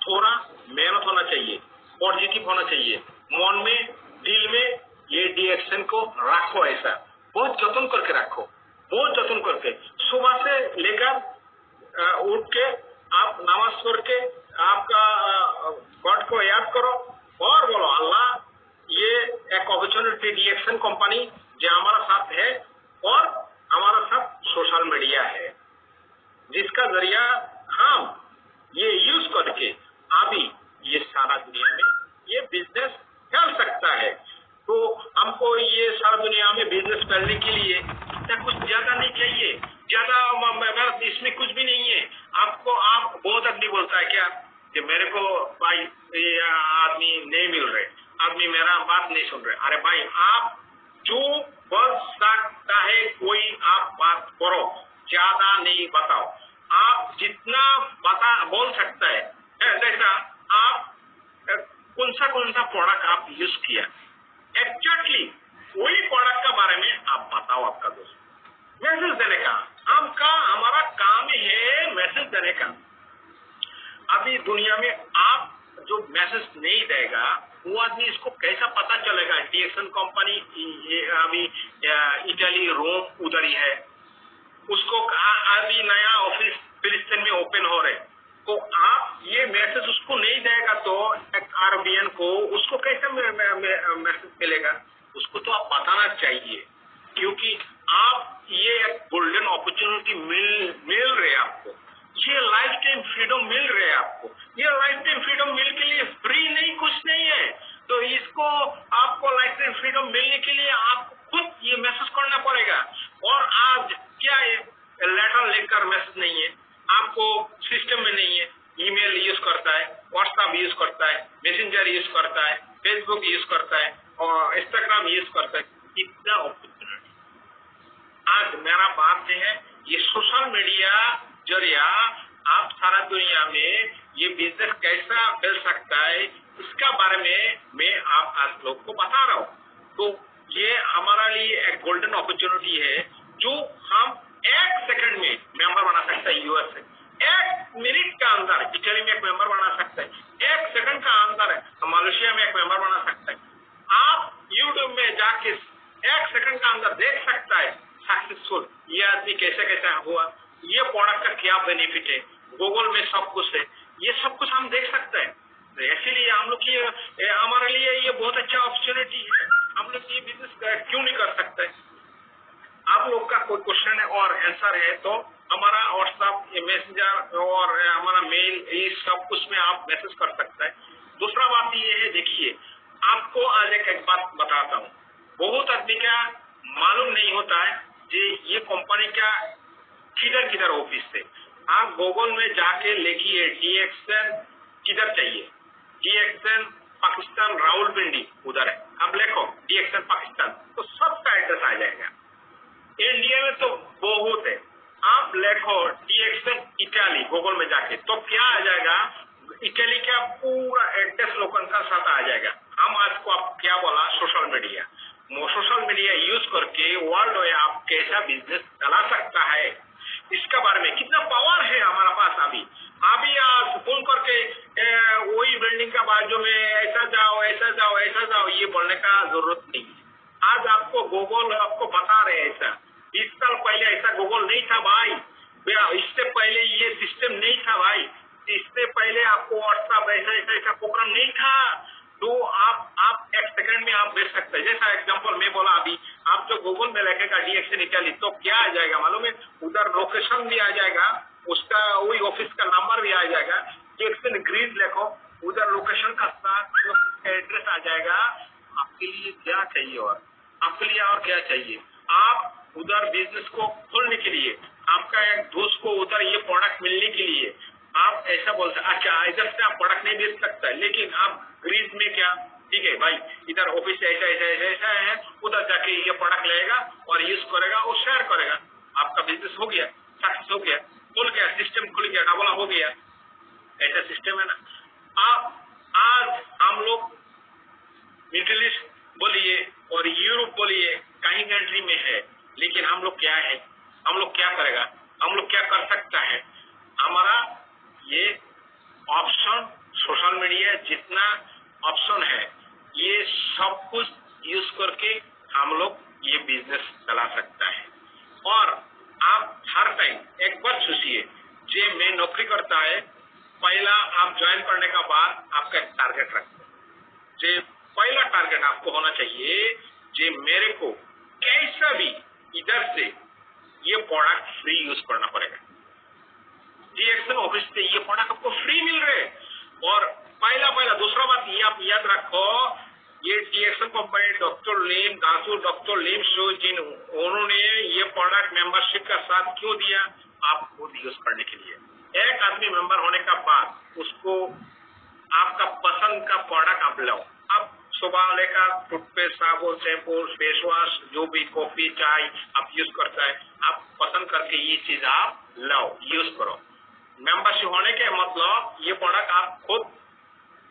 थोड़ा मेहनत होना चाहिए, पॉजिटिव होना चाहिए, मन में, दिल में ये डिएक्शन को रखो, ऐसा बहुत जतन करके रखो, बहुत जतन करके। सुबह से लेकर उठ के आप नमाज पढ़ के आपका गॉड को याद करो और बोलो, अल्लाह ये एक अपॉर्चुनिटी डिएक्शन कंपनी जो हमारा साथ है और हमारा साथ सोशल मीडिया है, जिसका जरिया हम ये यूज करके अभी ये सारा दुनिया में ये बिजनेस फैल सकता है। तो हमको ये सारा दुनिया में बिजनेस फैलने के लिए इतना कुछ ज्यादा नहीं चाहिए, ज्यादा इसमें कुछ भी नहीं है। आपको आप बहुत आदमी बोलता है क्या कि मेरे को भाई ये आदमी नहीं मिल रहे, आदमी मेरा बात नहीं सुन रहे। अरे भाई, आप जो बोल सकता है कोई आप बात करो, ज्यादा नहीं बताओ। आप जितना बोल सकता है, जैसा आप कौन सा प्रोडक्ट आप यूज किया, एग्जैक्टली वही प्रोडक्ट के बारे में आप बताओ। आपका दोस्त मैसेज देने का, हमारा काम है मैसेज देने का। अभी दुनिया में आप जो मैसेज नहीं देगा, वो आदमी इसको कैसा पता चलेगा। डिएक्शन कंपनी अभी इटली, रोम उधर ही है, उसको अभी नया ऑफिस फिलिस्तीन में ओपन हो रहे, तो आप ये मैसेज उसको नहीं देगा तो एक अरबियन को उसको कैसे मैसेज मिलेगा, उसको तो आप बताना चाहिए। क्योंकि आप ये एक गोल्डन अपॉर्चुनिटी मिल रहे है आपको, ये लाइफ टाइम फ्रीडम मिल रहे है आपको। ये लाइफ टाइम फ्रीडम मिल के लिए फ्री नहीं, कुछ नहीं है। तो इसको आपको लाइफ टाइम फ्रीडम मिलने के लिए आपको खुद ये मैसेज करना पड़ेगा। और आज क्या है, लेटर लेकर मैसेज नहीं है, आपको सिस्टम में नहीं है। ईमेल यूज करता है, व्हाट्सएप यूज करता है, मैसेंजर यूज करता है, फेसबुक यूज करता है और इंस्टाग्राम यूज करता है। इतना अपॉर्चुनिटी आज मेरा बात है, ये सोशल मीडिया जरिया आप सारा दुनिया में ये बिजनेस कैसा फैल सकता है, इसका बारे में मैं आप लोग को बता रहा हूँ। तो ये हमारा लिए एक गोल्डन अपॉर्चुनिटी है जो हम 1 सेकंड में मेंबर बना सकता है यूएस ये आदमी कैसे कैसे हुआ, ये प्रोडक्ट का क्या बेनिफिट है, गूगल में सब कुछ है, ये सब कुछ हम देख सकते हैं। इसीलिए हम लोग ये हमारे लिए ये बहुत अच्छा अपॉर्चुनिटी है, हम लोग ये बिजनेस क्यों नहीं कर सकते। आप लोग का कोई क्वेश्चन है और आंसर है तो हमारा व्हाट्सएप मैसेंजर और हमारा मेल ये सब कुछ में आप मैसेज कर सकते हैं। दूसरा बात ये है, देखिए आपको आज एक बात बताता हूँ, बहुत आदमी का मालूम नहीं होता है कि ये कंपनी का किधर किधर ऑफिस है। आप गूगल में जाके लिखिए DXN किधर चाहिए, DXN पाकिस्तान रावलपिंडी उधर है, आप लिखो DXN पाकिस्तान तो सबका एड्रेस आ जाएगा। इंडिया में तो बहुत है, आप लिखो DXN इटाली गूगल में जाके तो क्या आ जाएगा, इटली का पूरा एड्रेस लोकल का साथ आ जाएगा। हम आज को आप क्या बोला, सोशल मीडिया यूज करके वर्ल्ड में आप कैसा बिजनेस चला सकता है, इसके बारे में कितना पावर है हमारा पास। अभी आज फोन करके वही बिल्डिंग का बाजू में ऐसा जाओ ऐसा जाओ ऐसा जाओ ये बोलने का जरूरत नहीं। आज आपको गूगल आपको बता रहे हैं ऐसा, 20 साल पहले ऐसा गूगल नहीं था भाई, इससे पहले ये सिस्टम नहीं था भाई, इससे पहले आपको व्हाट्सएप ऐसा प्रोग्राम नहीं था। तो आप एक सेकंड में आप देख सकते हैं। जैसा एग्जांपल मैं बोला अभी, आप जो गूगल में लिखेगा DXN इटाली तो क्या आ जाएगा मालूम है, उधर लोकेशन भी आ जाएगा, उसका वही ऑफिस का नंबर भी आ जाएगा। DXN ग्रीन लिखो, उधर लोकेशन का साथ एड्रेस आ जाएगा। आपके लिए क्या चाहिए और आपके लिए और क्या चाहिए, आप उधर बिजनेस को खोलने के लिए, आपका एक दोस्त को उधर ये प्रोडक्ट मिलने के लिए आप ऐसा बोलते हैं, अच्छा इधर से आप प्रोडक्ट नहीं बेच सकता लेकिन आप ग्रीस में क्या, ठीक है भाई इधर ऑफिस ऐसा है, उधर जाके ये प्रोडक्ट लेगा और यूज करेगा और शेयर करेगा, आपका बिजनेस हो गया, सक्सेस हो गया, खुल गया, सिस्टम खुल गया, डबल हो गया, ऐसा सिस्टम है ना। आप आज हम लोग मिडिल ईस्ट बोलिए और यूरोप बोलिए कहीं कंट्री में है, लेकिन हम लोग क्या है, हम लोग क्या करेगा, हम लोग क्या कर सकता है, हमारा ये ऑप्शन सोशल मीडिया जितना ऑप्शन है ये सब कुछ यूज करके हम लोग ये बिजनेस चला सकता है। और आप हर टाइम एक बार सोचिए, जे मैं नौकरी करता है, पहला आप ज्वाइन करने का बाद आपका एक टारगेट रखते हैं, जे पहला टारगेट आपको होना चाहिए जे मेरे को कैसा भी इधर से ये प्रोडक्ट फ्री यूज करना पड़ेगा। DXN ऑफिस से ये प्रोडक्ट आपको फ्री मिल रहे और पहला दूसरा बात ये आप याद रखो, ये DXN कंपनी डॉक्टर लीम शो जिन उन्होंने ये प्रोडक्ट मेंबरशिप का साथ क्यों दिया, आप खुद यूज करने के लिए। एक आदमी मेंबर होने का बाद उसको आपका पसंद का प्रोडक्ट आप लो, आप सुबह लेकर टूथपेस्ट, साबुन, शैम्पू, फेस वॉश, जो भी कॉफी चाय आप यूज करता है, आप पसंद करके ये चीज आप लो यूज करो। मेंबरशिप होने के मतलब ये प्रोडक्ट आप खुद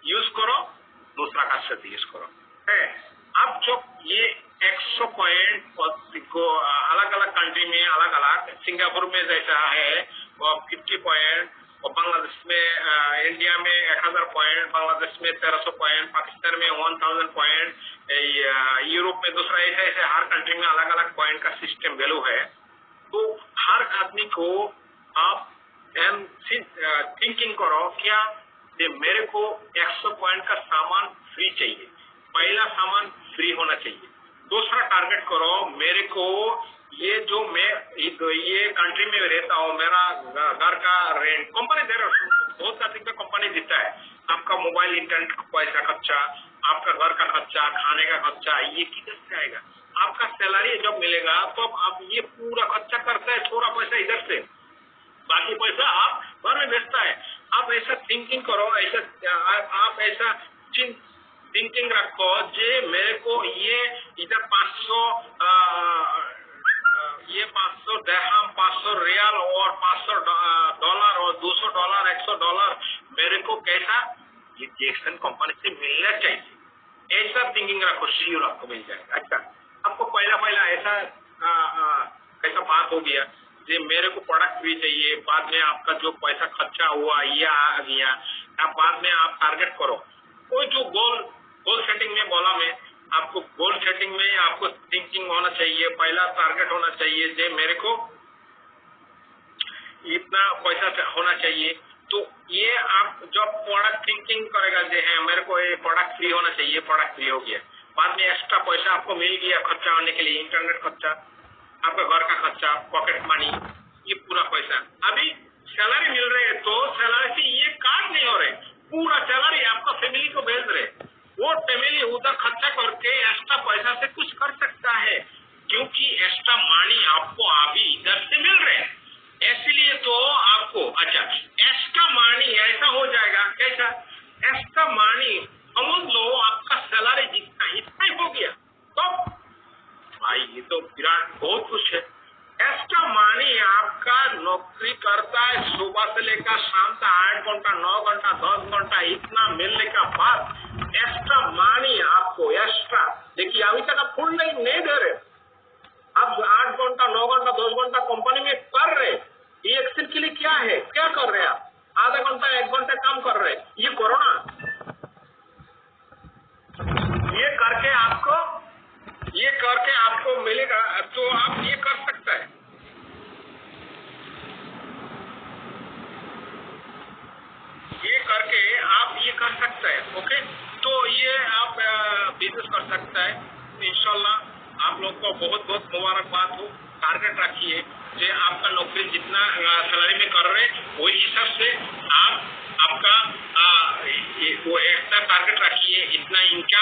यूज करो, दूसरा का साथ यूज करो। अब जो ये 100 पॉइंट को अलग अलग कंट्री में अलग अलग, सिंगापुर में जैसा है 50 पॉइंट और बांग्लादेश में इंडिया में 1000 पॉइंट, बांग्लादेश में 1300 पॉइंट, पाकिस्तान में 1000 पॉइंट, यूरोप में दूसरा, ऐसे हर कंट्री में अलग अलग पॉइंट का सिस्टम वैल्यू है। तो हर आदमी को आप थिंकिंग करो क्या मेरे को 100 पॉइंट का सामान फ्री चाहिए, पहला सामान फ्री होना चाहिए। दूसरा टारगेट करो मेरे को ये जो मैं ये कंट्री में रहता हूँ, मेरा घर का रेंट कंपनी दे रहा है, बहुत सारी कंपनी देता है, आपका मोबाइल इंटरनेट का पैसा खर्चा, आपका घर का खर्चा, खाने का खर्चा, ये किधर से आएगा, आपका सैलरी जब मिलेगा तो आप ये पूरा खर्चा करता है, थोड़ा पैसा इधर से, बाकी पैसा आप घर में भेजता है। आप ऐसा थिंकिंग करो, आप ऐसा थिंकिंग रखो जे मेरे को ये इधर 500 दरहम, 500 रियाल और 500 डॉलर और 200 डॉलर, 100 डॉलर मेरे को कैसा ये DXN कंपनी से मिलना चाहिए, ऐसा थिंकिंग रखो, श्योर आपको मिल जाएगा। अच्छा, आपको पहला ऐसा कैसा बात हो गया जे मेरे को प्रोडक्ट भी चाहिए, बाद में आपका जो पैसा खर्चा हुआ ये आ गया, अब बाद में आप टारगेट करो कोई जो गोल सेटिंग में बोला मैं आपको, गोल सेटिंग में आपको थिंकिंग होना चाहिए, पहला टारगेट होना चाहिए जे मेरे को इतना पैसा होना चाहिए। तो ये आप जब प्रोडक्ट थिंकिंग करेगा जे है मेरे को ये प्रोडक्ट फ्री होना चाहिए, प्रोडक्ट फ्री हो गया, बाद में एक्स्ट्रा पैसा आपको मिल गया खर्चा होने के लिए, इंटरनेट खर्चा, आपका घर का खर्चा, पॉकेट मनी, ये पूरा पैसा। अभी सैलरी मिल रहे है तो सैलरी से ये काट नहीं हो रहे, पूरा सैलरी आपका फैमिली को भेज रहे, वो फैमिली उधर खर्चा करके एक्स्ट्रा पैसा से कुछ कर सकता है, क्योंकि एक्स्ट्रा मनी आपको अभी इधर से मिल रहे हैं। इसलिए तो आपको अच्छा एक्स्ट्रा मनी ऐसा हो जाएगा, कैसा एक्स्ट्रा मनी समझ लो आपका सैलरी जितना इतना ही हो गया, तो भाई ये तो विराट बहुत कुछ है। एक्स्ट्रा मनी आपका नौकरी करता है सुबह से लेकर शाम तक 8 घंटा 9 घंटा 10 घंटा इतना मिलने के बाद एक्स्ट्रा मनी आपको एक्स्ट्रा, देखिए अभी तक आप फुल नहीं दे रहे, आप 8 घंटा 9 घंटा 10 घंटा कंपनी में कर रहे, ये एक्सेल के लिए क्या है, क्या कर रहे हैं आप, आधा घंटा 1 घंटा काम कर रहे, ये कोरोना, ये करके आपको मिलेगा तो आप ये कर सकते हैं, ये करके आप ये कर सकते हैं। ओके, तो ये आप बिजनेस कर सकते हैं। इंशाल्लाह आप लोग को बहुत बहुत मुबारकबाद हो। टारगेट रखिए कि आपका नौकरी जितना सैलरी में कर रहे वही हिसाब से आप आपका वो एक्स्ट्रा टारगेट रखिए, इतना इनकम